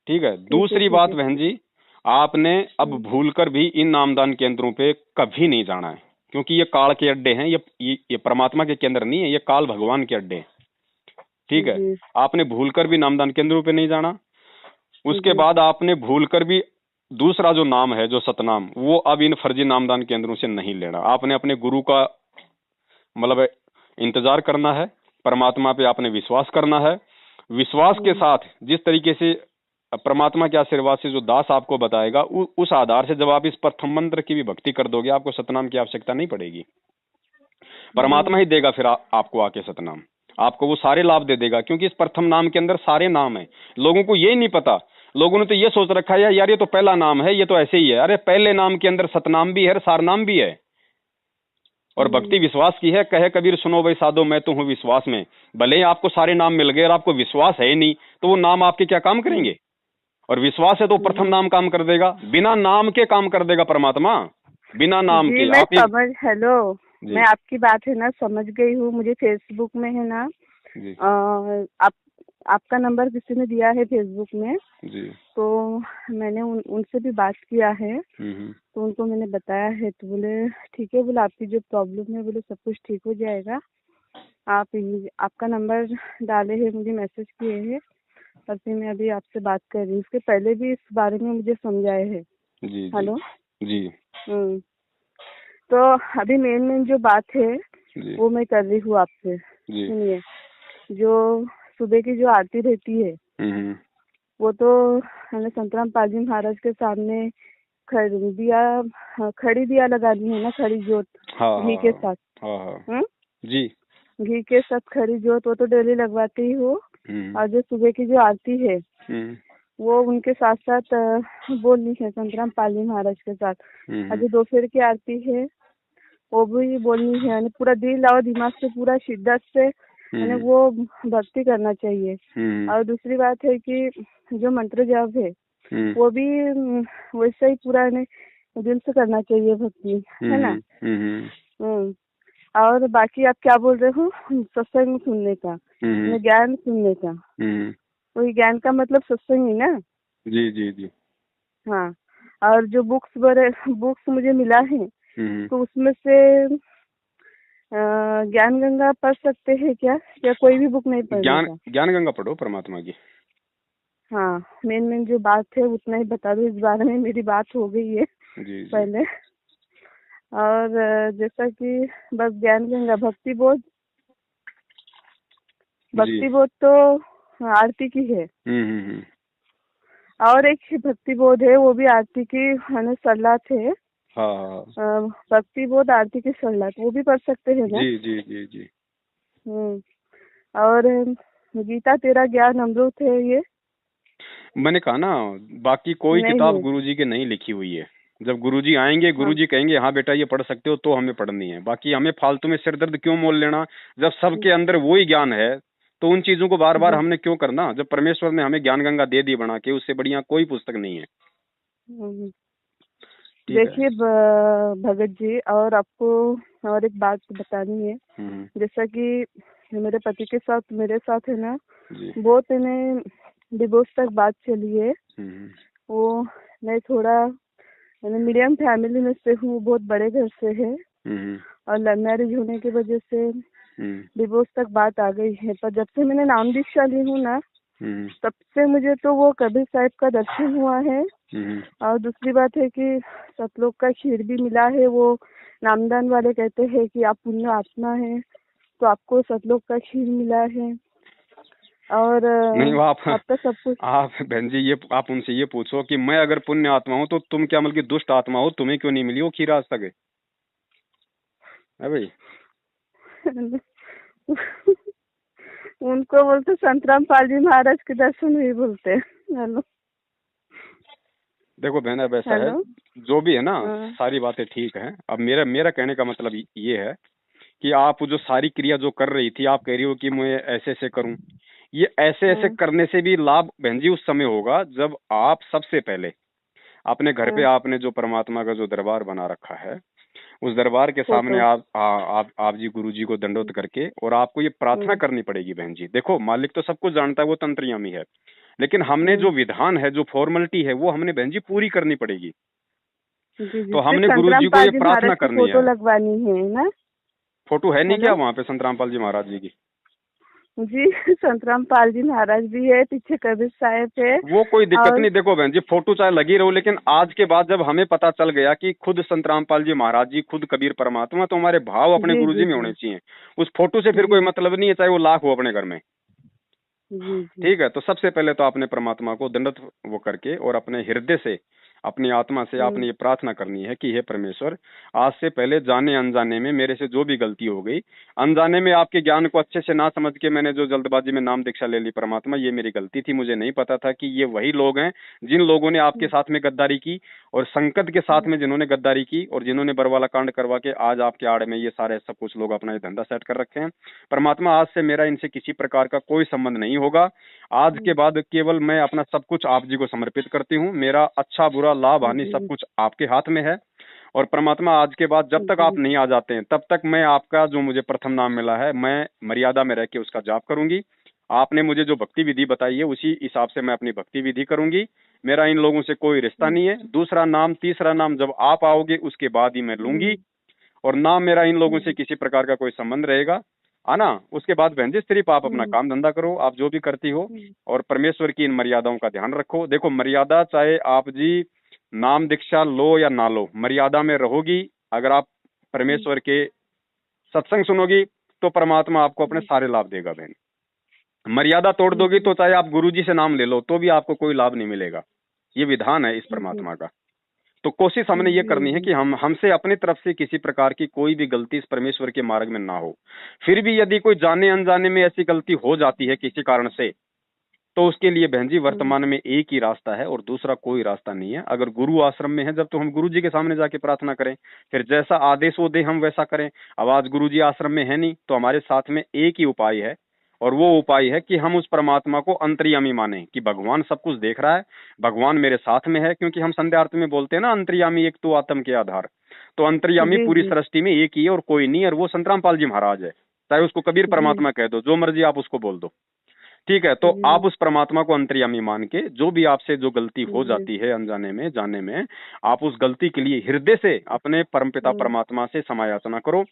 ठीक है। दूसरी बात बहन जी, आपने अब भूलकर भी इन नामदान केंद्रों पे कभी नहीं जाना है, क्योंकि ये काल के अड्डे हैं, ये परमात्मा के केंद्र नहीं है, ये काल भगवान के अड्डे हैं, ठीक है। आपने भूलकर भी नामदान केंद्रों पे नहीं जाना। उसके बाद आपने भूलकर भी दूसरा जो नाम है, जो सतनाम, वो अब इन फर्जी नामदान केंद्रों से नहीं लेना। आपने अपने गुरु का मतलब इंतजार करना है, परमात्मा पे आपने विश्वास करना है। विश्वास के साथ जिस तरीके से परमात्मा के आशीर्वाद से जो दास आपको बताएगा, उस आधार से जब आप इस प्रथम मंत्र की भी भक्ति कर दोगे, आपको सतनाम की आवश्यकता नहीं पड़ेगी। परमात्मा ही देगा फिर आपको आके सतनाम, आपको वो सारे लाभ दे देगा, क्योंकि इस प्रथम नाम के अंदर सारे नाम है। लोगों को ये नहीं पता, लोगों ने तो ये सोच रखा है यार ये तो पहला नाम है, ये तो ऐसे ही है। अरे पहले नाम के अंदर सतनाम भी है, सार नाम भी है। और भक्ति विश्वास की है, कहे कबीर सुनो भाई साधो मैं तो हूँ विश्वास में। भले ही आपको सारे नाम मिल गए और आपको विश्वास है ही नहीं, तो वो नाम आपके क्या काम करेंगे? और विश्वास है तो प्रथम नाम काम कर देगा, बिना नाम के काम कर देगा परमात्मा, बिना नाम के। हेलो, मैं आपकी बात है ना समझ गई हूँ। मुझे फेसबुक में है ना आपका नंबर किसी ने दिया है फेसबुक में जी। तो मैंने उनसे भी बात किया है, तो उनको मैंने बताया है, तो बोले ठीक है, बोले आपकी जो प्रॉब्लम है बोले सब कुछ ठीक हो जाएगा। आपका नंबर डाले है, मुझे मैसेज किए हैं, और फिर मैं अभी आपसे बात कर रही हूँ। उसके पहले भी इस बारे में मुझे समझाए है। जी, हेलो जी। तो अभी मेन जो बात है वो मैं कर रही हूँ आपसे। सुनिए, जो सुबह की जो आरती रहती है वो तो हमने संतराम पालजी महाराज के सामने खड़ी दिया लगानी है ना, खड़ी जोत घी के साथ। जी, घी के साथ खड़ी जोत वो तो डेली लगवाती ही हो। और जो सुबह की जो आरती है वो उनके साथ साथ बोलनी है संतराम पालजी महाराज के साथ। और जो दोपहर की आरती है वो भी बोलनी है, यानी पूरा दिल और दिमाग से पूरा शिद्दत से यानी वो भक्ति करना चाहिए। और दूसरी बात है कि जो मंत्र जाप है वो भी वैसे ही पूरा दिल से करना चाहिए भक्ति, है ना। और बाकी आप क्या बोल रहे हो, सत्संग सुनने का, ज्ञान सुनने का, वही ज्ञान का मतलब सत्संग ही ना। जी जी जी हाँ। और जो बुक्स मुझे मिला है तो उसमें से ज्ञान गंगा पढ़ सकते हैं क्या, या कोई भी बुक नहीं पढ़ेगा? ज्ञान गंगा पढ़ो परमात्मा की। हाँ, मेन जो बात है उतना ही बता दो, इस बारे में मेरी बात हो गई है जी। पहले। और जैसा कि बस ज्ञान गंगा, भक्ति बोध तो आरती की है। और एक भक्ति बोध है, वो भी आरती की सलात है। हाँ। भक्ति बोध आरती की सलात वो भी पढ़ सकते हैं ना? जी जी जी जी। और गीता तेरा ज्ञान अमृत है, ये मैंने कहा ना, बाकी कोई किताब गुरुजी के नहीं लिखी हुई है। जब गुरुजी आएंगे, गुरुजी कहेंगे हाँ बेटा ये पढ़ सकते हो, तो हमें पढ़नी है। बाकी हमें फालतू में सिरदर्द क्यों मोल लेना, जब सबके अंदर वो ही ज्ञान है तो उन चीजों को बार बार हमने क्यों करना। जब परमेश्वर ने हमें ज्ञान गंगा दे दी बना के, उससे बढ़िया कोई पुस्तक नहीं है। ठीक है। देखिए भगत जी, और आपको और एक बात बतानी है। जैसा कि मेरे पति के साथ मेरे साथ है ना, जी। बहुत इन्हें डिवोर्स तक बात चली है। वो मैं थोड़ा मीडियम फैमिली में से हूँ, बहुत बड़े घर से है, और लव मैरिज होने की वजह से डिवोर्स तक बात आ गई है। पर जब से मैंने नाम दीक्षा ली हूँ ना, तब से मुझे तो वो कबीर साहिब का दर्शन हुआ है। और दूसरी बात है कि सतलोक का खीर भी मिला है। वो नामदान वाले कहते हैं कि आप पुण्य आत्मा है, तो आपको सतलोक का खीर मिला है। और नहीं, वो आपका सब कुछ। आप बहन जी, ये आप उनसे ये पूछो कि मैं अगर पुण्य आत्मा हूँ तो तुम क्या मतलब कि दुष्ट आत्मा हो, तुम्हें क्यों नहीं मिली वो खीर आज तक है भाई? उनको बोलते संतराम पाल जी महाराज के दर्शन हुए बोलते। हेलो, देखो बहन, अब ऐसा है, जो भी है ना, सारी बातें ठीक है। अब मेरा मेरा कहने का मतलब ये है कि आप जो सारी क्रिया जो कर रही थी, आप कह रही हो कि मैं ऐसे ऐसे करूं, ये ऐसे ऐसे करने से भी लाभ बहन जी उस समय होगा जब आप सबसे पहले अपने घर पे आपने जो परमात्मा का जो दरबार बना रखा है, उस दरबार के सामने आप जी गुरु जी को दंडोत करके और आपको ये प्रार्थना करनी पड़ेगी बहन जी। देखो, मालिक तो सब कुछ जानता है, वो तंत्रयामी है, लेकिन हमने जो विधान है, जो फॉर्मेलिटी है, वो हमने बहन जी पूरी करनी पड़ेगी। तो हमने गुरु जी को ये प्रार्थना करनी है। फोटो लगवानी है ना? फोटो है नहीं क्या वहाँ पे संतराम पाल जी महाराज जी की? जी, संतराम पाल जी महाराज भी है, पीछे कबीर साहब है। वो कोई दिक्कत नहीं। देखो बहन जी, फोटो चाहे लगी रहो, लेकिन आज के बाद जब हमें पता चल गया कि खुद संतराम पाल जी महाराज जी, खुद कबीर परमात्मा, तो हमारे भाव अपने गुरु जी में होने चाहिए। उस फोटो से फिर कोई मतलब नहीं है, चाहे वो लाख हो अपने घर में। ठीक है, तो सबसे पहले तो आपने परमात्मा को दंडवत वो करके और अपने हृदय से, अपनी आत्मा से आपने ये प्रार्थना करनी है कि हे परमेश्वर, आज से पहले जाने अनजाने में मेरे से जो भी गलती हो गई, अनजाने में आपके ज्ञान को अच्छे से ना समझ के मैंने जो जल्दबाजी में नाम दीक्षा ले ली, परमात्मा ये मेरी गलती थी। मुझे नहीं पता था कि ये वही लोग हैं जिन लोगों ने आपके साथ में गद्दारी की, और संकट के साथ में जिन्होंने गद्दारी की, और जिन्होंने बरवाला कांड करवा के आज आपके आड़ में ये सारे सब कुछ लोग अपना ये धंधा सेट कर रखे हैं। परमात्मा, आज से मेरा इनसे किसी प्रकार का कोई संबंध नहीं होगा। आज के बाद केवल मैं अपना सब कुछ आप जी को समर्पित करती हूँ। मेरा अच्छा बुरा लाभ हानि सब कुछ आपके हाथ में है। और परमात्मा, आज के बाद जब तक आप नहीं आ जाते हैं, तब तक मैं आपका जो मुझे प्रथम नाम मिला है, मैं मर्यादा में रह के उसका जाप करूंगी। आपने मुझे जो भक्ति विधि बताई है, उसी हिसाब से मैं अपनी भक्ति विधि करूंगी। मेरा इन लोगों से कोई रिश्ता नहीं है। दूसरा नाम, तीसरा नाम जब आप आओगे उसके बाद ही मैं लूंगी। और ना मेरा इन लोगों से किसी प्रकार का कोई संबंध रहेगा, आना। उसके बाद बहन जी, सिर्फ आप अपना काम धंधा करो, आप जो भी करती हो, और परमेश्वर की इन मर्यादाओं का ध्यान रखो। देखो, मर्यादा चाहे आप जी नाम दीक्षा लो या ना लो, मर्यादा में रहोगी। अगर आप परमेश्वर के सत्संग सुनोगी तो परमात्मा आपको अपने सारे लाभ देगा बहन। मर्यादा तोड़ दोगी तो चाहे आप गुरु जी से नाम ले लो तो भी आपको कोई लाभ नहीं मिलेगा। ये विधान है इस परमात्मा का। तो कोशिश हमने ये करनी है कि हमसे अपनी तरफ से किसी प्रकार की कोई भी गलती इस परमेश्वर के मार्ग में ना हो। फिर भी यदि कोई जाने अनजाने में ऐसी गलती हो जाती है किसी कारण से, तो उसके लिए बहन जी वर्तमान में एक ही रास्ता है और दूसरा कोई रास्ता नहीं है। अगर गुरु आश्रम में है जब, तो हम गुरु जी के सामने जाके प्रार्थना करें, फिर जैसा आदेश वो दे हम वैसा करें। अब आज गुरु जी आश्रम में है नहीं, तो हमारे साथ में एक ही उपाय है, और वो उपाय है कि हम उस परमात्मा को अंतर्यामी माने कि भगवान सब कुछ देख रहा है, भगवान मेरे साथ में है। क्योंकि हम संध्या आरती में बोलते हैं ना, अंतर्यामी एक तो आत्म के आधार। तो अंतर्यामी पूरी सृष्टि में एक ही है और कोई नहीं, और वो संतराम पाल जी महाराज है। चाहे उसको कबीर परमात्मा कह दो, जो मर्जी आप उसको बोल दो, ठीक है। तो आप उस परमात्मा को अंतर्यामी मान के, जो भी आपसे जो गलती हो जाती है अनजाने में जाने में, आप उस गलती के लिए हृदय से अपने परमपिता परमात्मा से क्षमा याचना करो।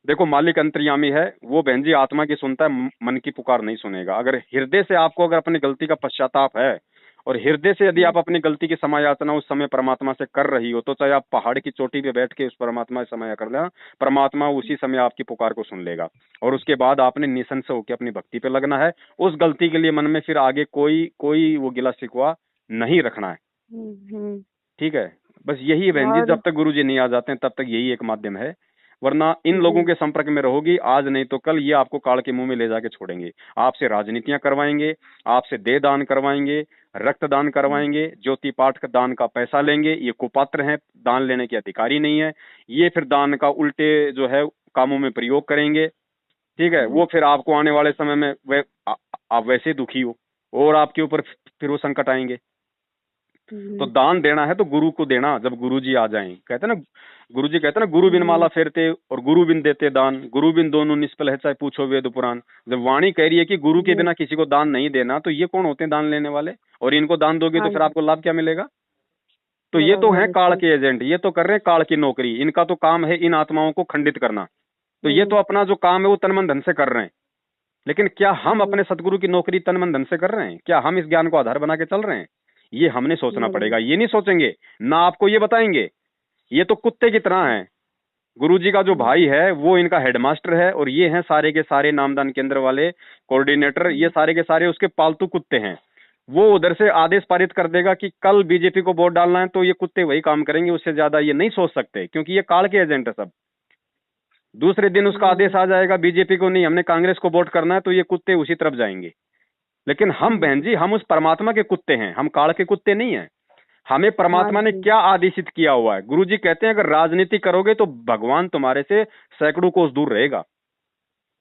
देखो, मालिक अंतर्यामी है, वो बहन जी आत्मा की सुनता है, मन की पुकार नहीं सुनेगा। अगर हृदय से आपको अगर अपनी गलती का पश्चाताप है, और हृदय से यदि आप अपनी गलती की क्षमा याचना उस समय परमात्मा से कर रही हो, तो चाहे आप पहाड़ की चोटी पे बैठ के उस परमात्मा से क्षमा कर लेना, परमात्मा उसी समय आपकी पुकार को सुन लेगा। और उसके बाद आपने निसंशय होकर अपनी भक्ति पे लगना है। उस गलती के लिए मन में फिर आगे कोई कोई वो गिला शिकवा नहीं रखना है। ठीक है, बस यही है बहन जी। जब तक गुरु जी नहीं आ जाते हैं तब तक यही एक माध्यम है, वरना इन लोगों के संपर्क में रहोगी, आज नहीं तो कल ये आपको काल के मुंह में ले जाके छोड़ेंगे। आपसे राजनीतियां करवाएंगे, आपसे देह दान करवाएंगे, रक्तदान करवाएंगे, ज्योति पाठ का दान का पैसा लेंगे। ये कुपात्र हैं, दान लेने के अधिकारी नहीं है। ये फिर दान का उल्टे जो है कामों में प्रयोग करेंगे। ठीक है, वो फिर आपको आने वाले समय में आप वैसे दुखी हो और आपके ऊपर फिर वो संकट आएंगे। तो दान देना है तो गुरु को देना, जब गुरु जी आ जाएं। कहते ना, गुरु जी कहते ना, गुरु बिन माला फेरते और गुरु बिन देते दान, गुरु बिन दोनों निष्फल है चाहे पूछो वेद पुराण। जब वाणी कह रही है कि गुरु के बिना किसी को दान नहीं देना, तो ये कौन होते हैं दान लेने वाले? और इनको दान दोगे तो फिर आपको लाभ क्या मिलेगा? तो ये तो है काल के एजेंट, ये तो कर रहे हैं काल की नौकरी। इनका तो काम है इन आत्माओं को खंडित करना। तो ये तो अपना जो काम है वो तन मन धन से कर रहे हैं। लेकिन क्या हम अपने सतगुरु की नौकरी तन मन धन से कर रहे हैं? क्या हम इस ज्ञान को आधार बना के चल रहे हैं? ये हमने सोचना पड़ेगा। ये नहीं सोचेंगे ना आपको ये बताएंगे। ये तो कुत्ते की तरह है। गुरुजी का जो भाई है वो इनका हेडमास्टर है, और ये हैं सारे के सारे नामदान केंद्र वाले कोऑर्डिनेटर, ये सारे के सारे उसके पालतू कुत्ते हैं। वो उधर से आदेश पारित कर देगा कि कल बीजेपी को वोट डालना है, तो ये कुत्ते वही काम करेंगे, उससे ज्यादा ये नहीं सोच सकते, क्योंकि ये काल के एजेंट है सब। दूसरे दिन उसका आदेश आ जाएगा बीजेपी को नहीं, हमने कांग्रेस को वोट करना है, तो ये कुत्ते उसी तरफ जाएंगे। लेकिन हम बहन जी, हम उस परमात्मा के कुत्ते हैं, हम काल के कुत्ते नहीं हैं। हमें परमात्मा ने क्या आदेशित किया हुआ है? गुरुजी कहते हैं अगर राजनीति करोगे तो भगवान तुम्हारे से सैकड़ों कोस दूर रहेगा।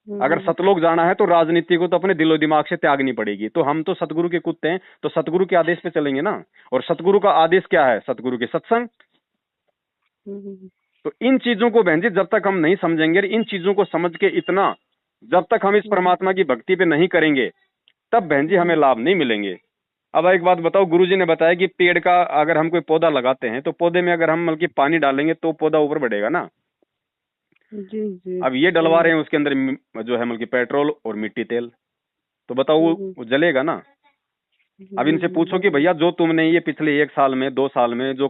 अगर सतलोक जाना है तो राजनीति को तो अपने दिलो दिमाग से त्यागनी पड़ेगी। तो हम तो सतगुरु के कुत्ते हैं, तो सतगुरु के आदेश पे चलेंगे ना। और सतगुरु का आदेश क्या है? सतगुरु के सत्संग। तो इन चीजों को बहन जी जब तक हम नहीं समझेंगे, इन चीजों को समझ के इतना जब तक हम इस परमात्मा की भक्ति पे नहीं करेंगे, तब बहन जी हमें लाभ नहीं मिलेंगे। अब एक बात बताओ, गुरुजी ने बताया कि पेड़ का अगर हम कोई पौधा लगाते हैं तो पौधे में अगर हम मतलब पानी डालेंगे तो पौधा ऊपर बढ़ेगा ना। जी। अब ये डलवा रहे हैं उसके अंदर जो है मतलब पेट्रोल और मिट्टी तेल, तो बताओ वो जलेगा ना। अब इनसे पूछो कि भैया जो तुमने ये पिछले 1 साल में 2 साल में जो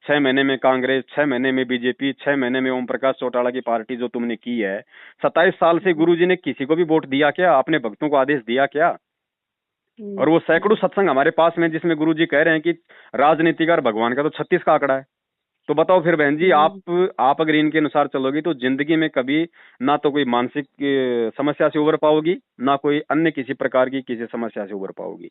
6 महीने में कांग्रेस, 6 महीने में बीजेपी, 6 महीने में ओम प्रकाश चौटाला की पार्टी जो तुमने की है, 27 साल से गुरुजी ने किसी को भी वोट दिया क्या? अपने भक्तों को आदेश दिया क्या? और वो सैकड़ों सत्संग हमारे पास में जिसमें गुरुजी कह रहे हैं कि राजनीतिक और भगवान का तो 36 का आंकड़ा है। तो बताओ फिर बहन जी, आप अगर इनके अनुसार चलोगी तो जिंदगी में कभी ना तो कोई मानसिक समस्या से उबर पाओगी, ना कोई अन्य किसी प्रकार की किसी समस्या से उबर पाओगी।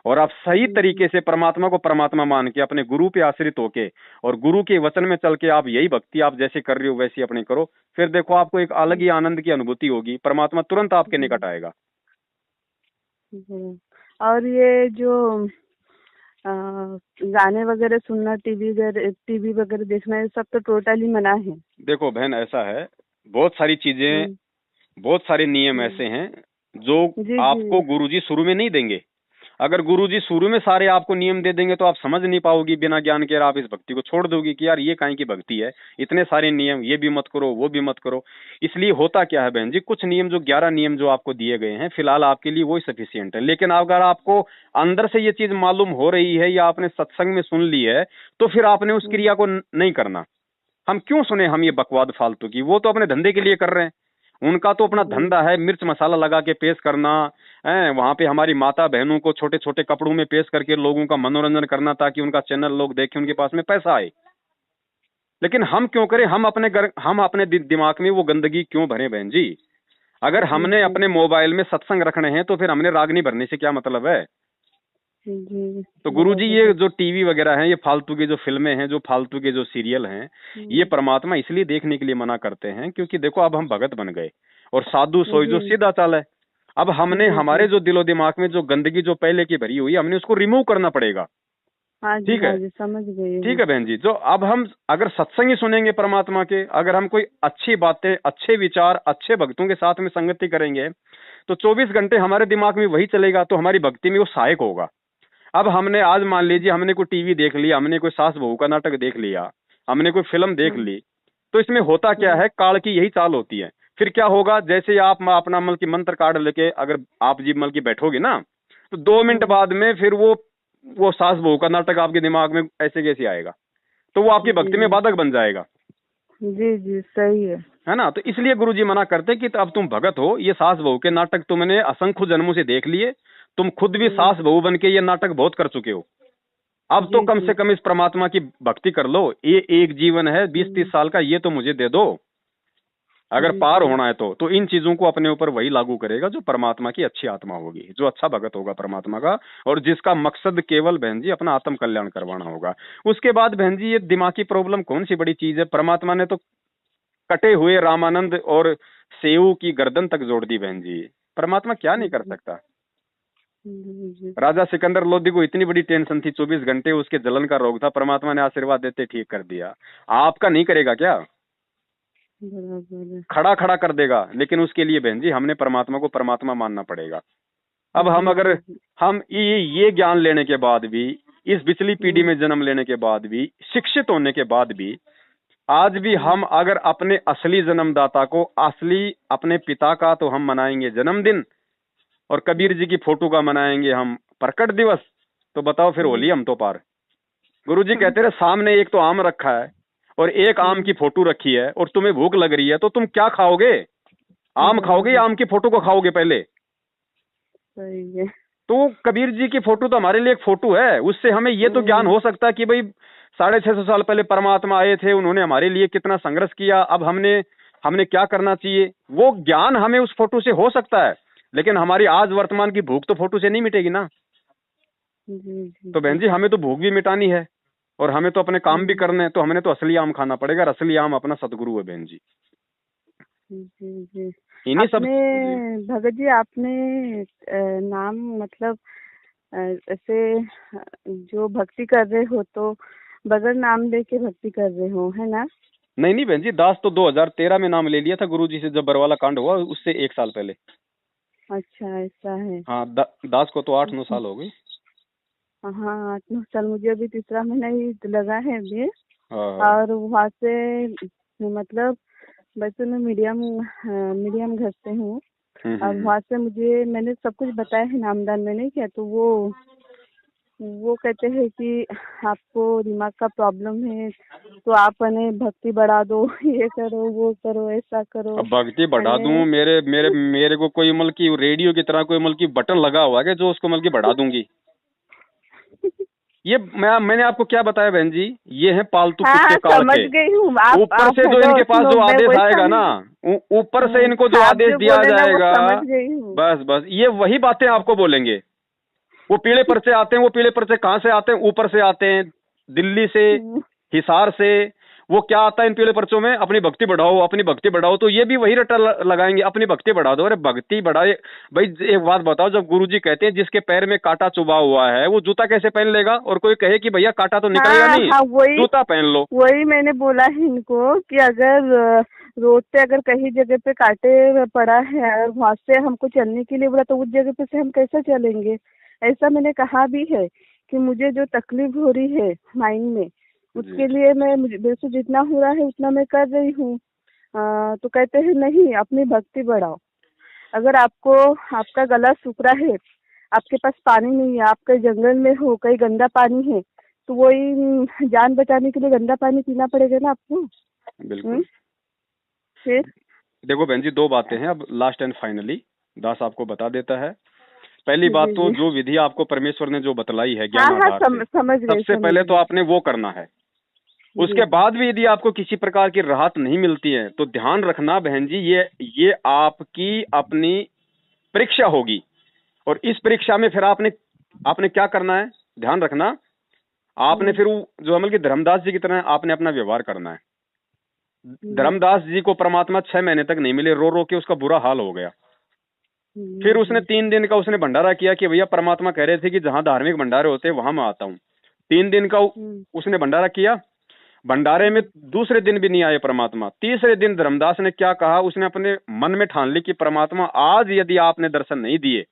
और आप सही तरीके से परमात्मा को परमात्मा मान के अपने गुरु पे आश्रित होके और गुरु के वचन में चल के आप यही भक्ति आप जैसे कर रही हो वैसी अपने करो, फिर देखो आपको एक अलग ही आनंद की अनुभूति होगी। परमात्मा तुरंत आपके निकट आएगा। और ये जो गाने वगैरह सुनना, टीवी वगैरह देखना, ये सब तो टोटली मना है। देखो बहन, ऐसा है, बहुत सारी चीजें, बहुत सारे नियम ऐसे हैं जो आपको गुरुजी शुरू में नहीं देंगे। अगर गुरुजी शुरू में सारे आपको नियम दे देंगे तो आप समझ नहीं पाओगी बिना ज्ञान के, आप इस भक्ति को छोड़ दोगी कि यार ये काहे की भक्ति है, इतने सारे नियम, ये भी मत करो वो भी मत करो। इसलिए होता क्या है बहन जी, कुछ नियम जो 11 नियम जो आपको दिए गए हैं फिलहाल आपके लिए वो ही सफिशियंट है। लेकिन अगर आपको अंदर से ये चीज मालूम हो रही है या आपने सत्संग में सुन ली है, तो फिर आपने उस क्रिया को नहीं करना। हम क्यों सुने हम ये बकवाद फालतू की? वो तो अपने धंधे के लिए कर रहे हैं, उनका तो अपना धंधा है मिर्च मसाला लगा के पेश करना है, वहां पे हमारी माता बहनों को छोटे छोटे कपड़ों में पेश करके लोगों का मनोरंजन करना ताकि उनका चैनल लोग देखें, उनके पास में पैसा आए। लेकिन हम क्यों करें? हम अपने दिमाग में वो गंदगी क्यों भरें बहन जी? अगर हमने अपने मोबाइल में सत्संग रखने हैं तो फिर हमने रागनी भरने से क्या मतलब है? तो गुरुजी ये जो टीवी वगैरह हैं, ये फालतू की जो फिल्में हैं, जो फालतू के जो सीरियल हैं, ये परमात्मा इसलिए देखने के लिए मना करते हैं क्योंकि देखो अब हम भगत बन गए और साधु सोई जो सीधा चाल है। अब हमने हमारे जो दिलो दिमाग में जो गंदगी जो पहले की भरी हुई, हमने उसको रिमूव करना पड़ेगा। ठीक है, समझ गई। ठीक है बहन जी। जो अब हम अगर सत्संग ही सुनेंगे परमात्मा के, अगर हम कोई अच्छी बातें, अच्छे विचार, अच्छे भक्तों के साथ में संगति करेंगे तो 24 घंटे हमारे दिमाग में वही चलेगा, तो हमारी भक्ति में वो सहायक होगा। अब हमने आज मान लीजिए हमने कोई टीवी देख लिया, हमने कोई सास बहू का नाटक देख लिया, हमने कोई फिल्म देख ली, तो इसमें होता क्या है, काल की यही चाल होती है। फिर क्या होगा, जैसे आप अपना मल की मंत्र कार्ड लेके अगर आप जी मल की बैठोगे ना, तो 2 मिनट बाद में फिर वो सास बहू का नाटक आपके दिमाग में ऐसे कैसे आएगा, तो वो आपकी भक्ति में बाधक बन जाएगा। जी सही है ना। तो इसलिए गुरुजी मना करते कि अब तुम भगत हो, ये सास बहू के नाटक तुमने असंख्य जन्मों से देख लिए, तुम खुद भी सास बहू बन के ये नाटक बहुत कर चुके हो। अब तो कम से कम इस परमात्मा की भक्ति कर लो। ये एक जीवन है 20-30 साल का, ये तो मुझे दे दो। अगर पार होना है तो इन चीजों को अपने ऊपर वही लागू करेगा जो परमात्मा की अच्छी आत्मा होगी, जो अच्छा भगत होगा परमात्मा का, और जिसका मकसद केवल बहन जी अपना आत्म कल्याण करवाना होगा। उसके बाद बहन जी ये दिमागी प्रॉब्लम कौन सी बड़ी चीज है? परमात्मा ने तो कटे हुए रामानंद और सेऊ की गर्दन तक जोड़ दी बहन जी। परमात्मा क्या नहीं कर सकता? जी जी। राजा सिकंदर लोधी को इतनी बड़ी टेंशन थी, 24 घंटे उसके जलन का रोग था, परमात्मा ने आशीर्वाद देते ठीक कर दिया। आपका नहीं करेगा क्या? बराबर है। खड़ा खड़ा कर देगा, लेकिन उसके लिए बहन जी हमने परमात्मा को परमात्मा मानना पड़ेगा। अब हम अगर हम ये ज्ञान लेने के बाद भी, इस पिछली पीढ़ी में जन्म लेने के बाद भी, शिक्षित होने के बाद भी, आज भी हम अगर अपने असली जन्मदाता को, असली अपने पिता का तो हम मनाएंगे जन्मदिन, और कबीर जी की फोटो का मनाएंगे हम प्रकट दिवस, तो बताओ फिर होली हम तो पार। गुरुजी कहते रहे सामने एक तो आम रखा है और एक आम की फोटो रखी है, और तुम्हें भूख लग रही है, तो तुम क्या खाओगे? आम खाओगे या आम की फोटो को खाओगे पहले? सही है। तो कबीर जी की फोटो तो हमारे लिए एक फोटो है, उससे हमें ये तो ज्ञान हो सकता है कि भाई 650 साल पहले परमात्मा आए थे, उन्होंने हमारे लिए कितना संघर्ष किया, अब हमने क्या करना चाहिए, वो ज्ञान हमें उस फोटो से हो सकता है। लेकिन हमारी आज वर्तमान की भूख तो फोटो से नहीं मिटेगी ना। तो बहन जी हमें तो भूख भी मिटानी है और हमें तो अपने काम भी करने हैं, तो हमने तो असली आम खाना पड़ेगा। असली आम अपना सतगुरु है बहन जी। जी जी। इन्हीं सब भगत जी आपने नाम मतलब ऐसे जो भक्ति कर रहे हो तो बगैर नाम लेके भक्ति कर रहे हो, है ना? नहीं बहन जी, दास तो 2013 में नाम ले लिया था गुरुजी से, जब बरवाला कांड हुआ उससे 1 साल पहले। अच्छा ऐसा है। हाँ, दास को तो 8-9 साल हो गए। हाँ 8-9 साल, मुझे अभी तीसरा महीना ही लगा है अभी। हाँ। और वहाँ से मतलब वैसे मैं मीडियम घर से हूँ। और वहाँ से मैंने सब कुछ बताया है, नामदान में नहीं किया, तो वो कहते हैं कि आपको दिमाग का प्रॉब्लम है तो आप भक्ति बढ़ा दो, ये करो वो करो ऐसा करो। अब भक्ति बढ़ा दूं? मेरे को कोई मतलब की रेडियो की तरह कोई मतलब की बटन लगा हुआ है जो उसको मतलब की बढ़ा दूंगी? ये मैंने आपको क्या बताया बहन जी, ये है पालतू कुत्ते काल समझ के। गई हूँ। ऊपर से जो इनके पास जो आदेश आएगा ना, ऊपर से इनको जो आदेश दिया जाएगा, बस ये वही बातें आपको बोलेंगे। वो पीले पर्चे आते हैं, वो पीले पर्चे कहाँ से आते हैं? ऊपर से आते हैं, दिल्ली से, हिसार से। वो क्या आता है इन पीले पर्चों में? अपनी भक्ति बढ़ाओ, अपनी भक्ति बढ़ाओ। तो ये भी वही रट्टा लगाएंगे, अपनी भक्ति बढ़ा दो। अरे भक्ति बढ़ाए भाई, एक बात बताओ, जब गुरुजी कहते हैं जिसके पैर में कांटा चुभा हुआ है वो जूता कैसे पहन लेगा? और कोई कहे कि भैया कांटा तो निकलेगा नहीं, जूता पहन लो। वही मैंने बोला है इनको कि अगर रोड पे अगर कहीं जगह पे कांटे पड़ा है और वहाँ से हमको चलने के लिए बोला तो उस जगह पे से हम कैसे चलेंगे? ऐसा मैंने कहा भी है कि मुझे जो तकलीफ हो रही है माइंड में, उसके लिए मेरे से जितना हो रहा है उतना मैं कर रही हूँ। तो कहते हैं नहीं, अपनी भक्ति बढ़ाओ। अगर आपका गला सूख रहा है, आपके पास पानी नहीं है, आप कहीं जंगल में हो, कहीं गंदा पानी है, तो वही जान बचाने के लिए गंदा पानी पीना पड़ेगा ना आपको। बिल्कुल। फिर देखो बहन जी, 2 बातें हैं अब लास्ट एंड फाइनली दास आपको बता देता है। पहली बात तो जो विधि आपको परमेश्वर ने जो बतलाई है ज्ञान आधार से, सबसे पहले तो आपने वो करना है। उसके बाद भी यदि आपको किसी प्रकार की राहत नहीं मिलती है तो ध्यान रखना बहन जी, ये आपकी अपनी परीक्षा होगी। और इस परीक्षा में फिर आपने क्या करना है, ध्यान रखना। आपने फिर जो अमल की धर्मदास जी की तरह आपने अपना व्यवहार करना है। धर्मदास जी को परमात्मा 6 महीने तक नहीं मिले, रो रो के उसका बुरा हाल हो गया। फिर उसने 3 दिन का उसने भंडारा किया कि भैया परमात्मा कह रहे थे कि जहां धार्मिक भंडारे होते हैं वहां मैं आता हूँ। 3 दिन का उसने भंडारा किया। भंडारे में दूसरे दिन भी नहीं आए परमात्मा। तीसरे दिन धर्मदास ने क्या कहा, उसने अपने मन में ठान ली कि परमात्मा आज यदि आपने दर्शन नहीं दिए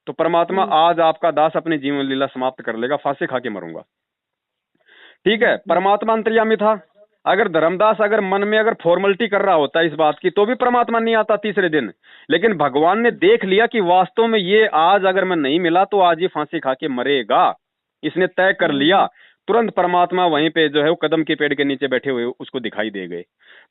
तो परमात्मा आज आपका दास अपनी जीवन लीला समाप्त कर लेगा, फांसी खा के मरूंगा। ठीक है, परमात्मा अंतर्यामी था। अगर धर्मदास अगर मन में अगर फॉर्मेलिटी कर रहा होता इस बात की तो भी परमात्मा नहीं आता तीसरे दिन। लेकिन भगवान ने देख लिया कि वास्तव में ये आज अगर मैं नहीं मिला तो आज ये फांसी खा के मरेगा, इसने तय कर लिया। तुरंत परमात्मा वहीं पे जो है वो कदम के पेड़ के नीचे बैठे हुए उसको दिखाई दे गए।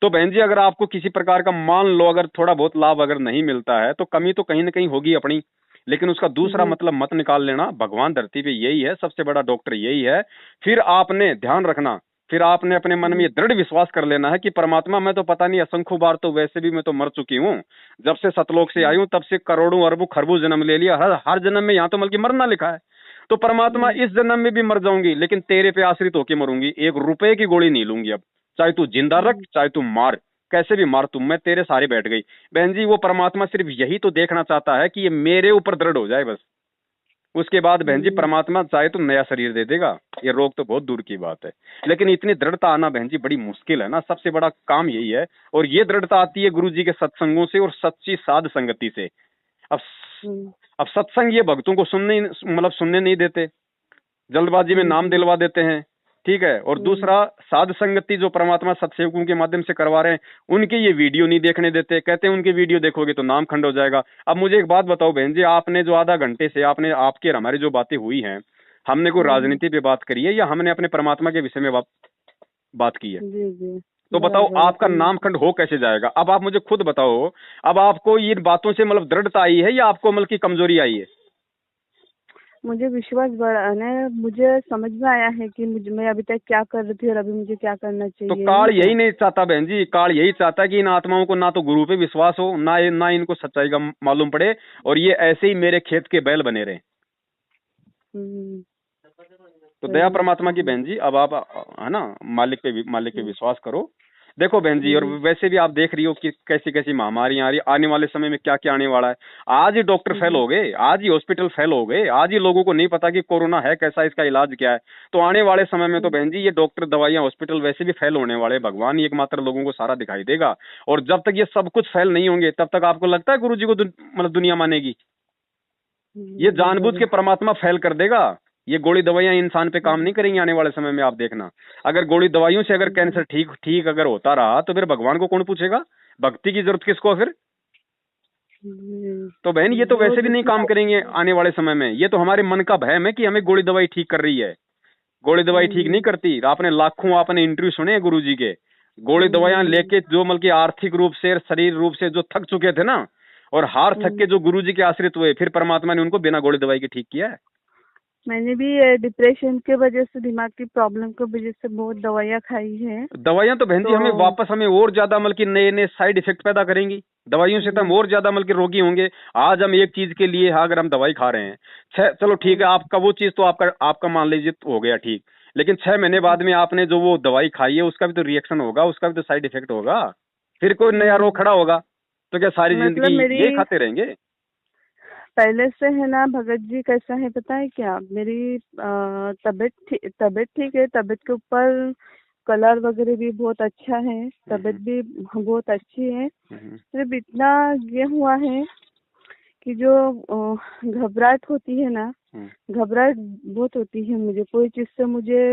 तो बहन जी, अगर आपको किसी प्रकार का मान लो अगर थोड़ा बहुत लाभ अगर नहीं मिलता है तो कमी तो कहीं ना कहीं होगी अपनी, लेकिन उसका दूसरा मतलब मत निकाल लेना। भगवान धरती पे यही है, सबसे बड़ा डॉक्टर यही है। फिर आपने ध्यान रखना, फिर आपने अपने मन में दृढ़ विश्वास कर लेना है कि परमात्मा मैं तो पता नहीं असंख्यों बार तो वैसे भी मैं तो मर चुकी हूँ। जब से सतलोक से आई हूँ तब से करोड़ों अरबों खरबों जन्म ले लिया, हर जन्म में यहाँ तो बल्कि मरना लिखा है। तो परमात्मा इस जन्म में भी मर जाऊंगी लेकिन तेरे पे आश्रित होके मरूंगी, 1 रुपए की गोली नहीं लूंगी अब। चाहे तू जिंदा रख, चाहे तू मार, कैसे भी मार तू, मैं तेरे सारे बैठ गई। बहन जी, वो परमात्मा सिर्फ यही तो देखना चाहता है कि ये मेरे ऊपर दृढ़ हो जाए बस। उसके बाद बहन जी परमात्मा चाहे तो नया शरीर दे देगा, ये रोग तो बहुत दूर की बात है। लेकिन इतनी दृढ़ता आना बहन जी बड़ी मुश्किल है ना, सबसे बड़ा काम यही है। और ये दृढ़ता आती है गुरु जी के सत्संगों से और सच्ची साध संगति से। अब अब सत्संग ये भक्तों को सुनने नहीं देते, जल्दबाजी में नाम दिलवा देते हैं, ठीक है। और दूसरा, साध संगति जो परमात्मा सत्सेवकों के माध्यम से करवा रहे हैं, उनके ये वीडियो नहीं देखने देते, कहते हैं उनके वीडियो देखोगे तो नाम खंड हो जाएगा। अब मुझे एक बात बताओ बहन जी, आपने जो आधा घंटे से आपने आपकी और हमारी जो बातें हुई हैं, हमने कोई राजनीति पे बात करी है या हमने अपने परमात्मा के विषय में बात की है? तो बताओ आपका नामखंड हो कैसे जाएगा? अब आप मुझे खुद बताओ, अब आपको इन बातों से दृढ़ता आई है या आपको की कमजोरी आई है? मुझे विश्वास बढ़ा है, मुझे समझ में आया है कि मैं अभी तक क्या कर रही थी और अभी मुझे क्या करना चाहिए। तो काल यही नहीं चाहता बहन जी, काल यही चाहता है कि इन आत्माओं को ना तो गुरु पे विश्वास हो, ना इनको सच्चाई का मालूम पड़े, और ये ऐसे ही मेरे खेत के बैल बने रहे। तो दया परमात्मा की बहन जी, अब आप है ना मालिक पे विश्वास करो। देखो बहन जी, और वैसे भी आप देख रही हो कि कैसी कैसी महामारियां आ रही, आने वाले समय में क्या क्या आने वाला है। आज ही डॉक्टर फेल हो गए, आज ही हॉस्पिटल फेल हो गए, आज ही लोगों को नहीं पता कि कोरोना है कैसा, इसका इलाज क्या है। तो आने वाले समय में तो बहन जी ये डॉक्टर, दवाइयां, हॉस्पिटल वैसे भी फेल होने वाले। भगवान ही एकमात्र लोगों को सारा दिखाई देगा, और जब तक ये सब कुछ फेल नहीं होंगे तब तक आपको लगता है गुरु जी को दुनिया मानेगी? ये जानबूझ के परमात्मा फेल कर देगा। ये गोली दवाइयां इंसान पे काम नहीं करेंगी आने वाले समय में, आप देखना। अगर गोली दवाइयों से अगर कैंसर ठीक अगर होता रहा तो फिर भगवान को कौन पूछेगा? भक्ति की जरूरत किसको फिर? तो बहन ये तो वैसे भी नहीं काम करेंगे आने वाले समय में। ये तो हमारे मन का भ्रम है कि हमें गोली दवाई ठीक कर रही है। गोली दवाई ठीक नहीं करती। आपने लाखों आपने इंटरव्यू सुने गुरु जी के, गोली दवाइयां लेके जो आर्थिक रूप से, शरीर रूप से जो थक चुके थे ना, और हार थक के जो गुरु जी के आश्रित हुए, फिर परमात्मा ने उनको बिना गोली दवाई के ठीक किया है। मैंने भी डिप्रेशन के वजह से, दिमाग की प्रॉब्लम की वजह से बहुत दवाइयाँ खाई है। दवाइयां तो बहन जी हमें और ज्यादा नए साइड इफेक्ट पैदा करेंगी। दवाइयों से तो हम और ज्यादा रोगी होंगे। आज हम एक चीज के लिए अगर हम दवाई खा रहे हैं, चलो ठीक है, आपका वो चीज तो आपका मान लीजिए हो गया ठीक, लेकिन 6 महीने बाद में आपने जो वो दवाई खाई है उसका भी तो रिएक्शन होगा, उसका भी तो साइड इफेक्ट होगा, फिर कोई नया रोग खड़ा होगा। तो क्या सारी जिंदगी ये खाते रहेंगे? पहले से है ना भगत जी, कैसा है पता है क्या, मेरी तबीयत ठीक है, तबीयत के ऊपर कलर वगैरह भी बहुत अच्छा है, तबीयत भी बहुत अच्छी है। सिर्फ इतना ये हुआ है कि जो घबराहट होती है ना, घबराहट बहुत होती है मुझे, कोई चीज से मुझे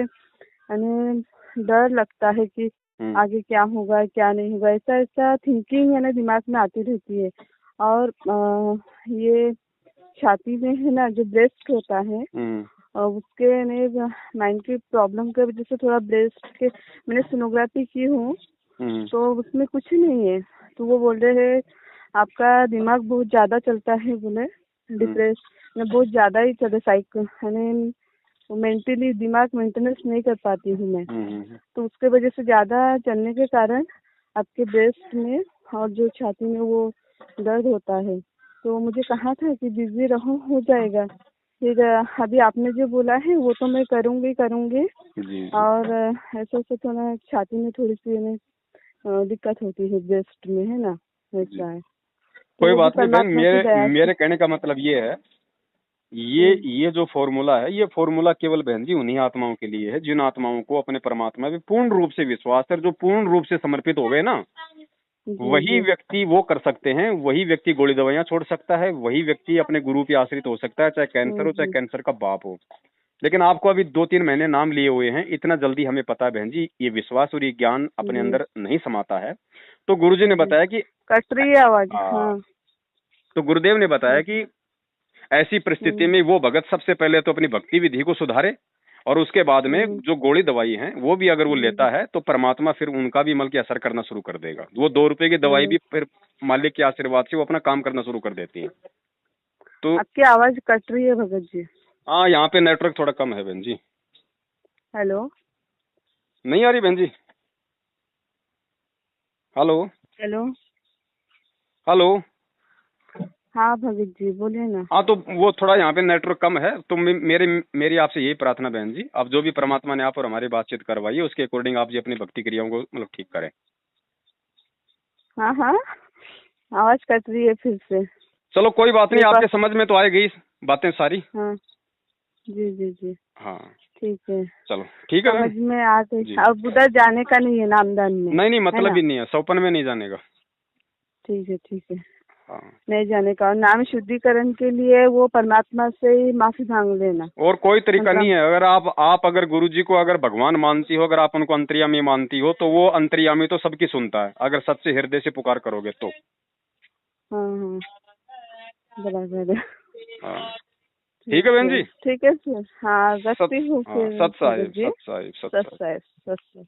डर लगता है कि आगे क्या होगा क्या नहीं होगा, ऐसा थिंकिंग है ना दिमाग में आती रहती है। और ये छाती में है ना जो ब्रेस्ट होता है, उसके माइंड की प्रॉब्लम की वजह से थोड़ा ब्रेस्ट के, मैंने सोनोग्राफी की हूँ तो उसमें कुछ नहीं है। तो वो बोल रहे हैं आपका दिमाग बहुत ज्यादा चलता है, बोले डिप्रेस में बहुत ज्यादा ही चलता, साइकिल मेंटली दिमाग मेंटेनेंस नहीं कर पाती हूँ मैं, तो उसके वजह से ज्यादा चलने के कारण आपके ब्रेस्ट में और जो छाती में वो दर्द होता है। तो मुझे कहा था कि बिजी रहो, हो जाएगा। फिर अभी आपने जो बोला है वो तो मैं करूँगी। और ऐसा थोड़ा छाती में थोड़ी सी दिक्कत होती है, ब्रेस्ट में है ना, वैसा है। कोई बात नहीं बहन, मेरे कहने का मतलब ये है, ये जो फॉर्मूला है, ये फॉर्मूला केवल बहन जी उन्हीं आत्माओं के लिए है जिन आत्माओं को अपने परमात्मा में पूर्ण रूप से विश्वास है, जो पूर्ण रूप से समर्पित हो गए ना, वही व्यक्ति वो कर सकते हैं। वही व्यक्ति गोली दवाइयां छोड़ सकता है, वही व्यक्ति अपने गुरु पे आश्रित हो सकता है, चाहे कैंसर हो चाहे कैंसर का बाप हो। लेकिन आपको अभी 2-3 महीने नाम लिए हुए हैं, इतना जल्दी हमें पता है बहन जी ये विश्वास और ये ज्ञान अपने अंदर नहीं समाता है। तो गुरुजी ने बताया कि कट रही है आवाज। हाँ। तो गुरुदेव ने बताया कि ऐसी परिस्थिति में वो भगत सबसे पहले तो अपनी भक्ति विधि को सुधारे, और उसके बाद में जो गोली दवाई है वो भी अगर वो लेता है तो परमात्मा फिर उनका भी के असर करना शुरू कर देगा। वो 2 रुपए की दवाई भी फिर मालिक के आशीर्वाद से वो अपना काम करना शुरू कर देती है। तो आपकी आवाज कट रही है भगत जी। हाँ, यहाँ पे नेटवर्क थोड़ा कम है बहन जी। हेलो, नहीं आ रही बहन जी? Hello hello hello. हाँ भगत जी बोलिए ना। हाँ, तो वो थोड़ा यहाँ पे नेटवर्क कम है, तो मेरी आपसे यही प्रार्थना बहन जी, अब जो भी परमात्मा ने आप और हमारी बातचीत करवाई है उसके अकॉर्डिंग आप जी अपनी भक्ति क्रियाओं को ठीक करें। हाँ हाँ, आवाज कट रही है फिर से। चलो कोई बात नहीं, आपके समझ में तो आएगी बातें सारी। हाँ जी जी जी हाँ ठीक है, चलो ठीक है समझ मैम। में आ गई। जी अब उधर जाने का नहीं है नामदान में, नहीं है मतलब ना? ही नहीं है, सौपन में नहीं जाने का। ठीक है, हाँ नहीं जाने का। और नाम शुद्धिकरण के लिए वो परमात्मा से ही माफी मांग लेना। और कोई तरीका नहीं मतलब है। अगर आप अगर गुरुजी को अगर भगवान मानती हो, अगर आप उनको अंतर्यामी मानती हो, तो वो अंतर्यामी तो सबकी सुनता है, अगर सच्चे हृदय से पुकार करोगे तो। हाँ बराबर है। हाँ ठीक है बहन जी। ठीक है सर, हाँ सत रखती हूँ हाँ फिर सत भगत साहिब जी। सत साहिब सत सत साहिब। साहिब, सत साहिब।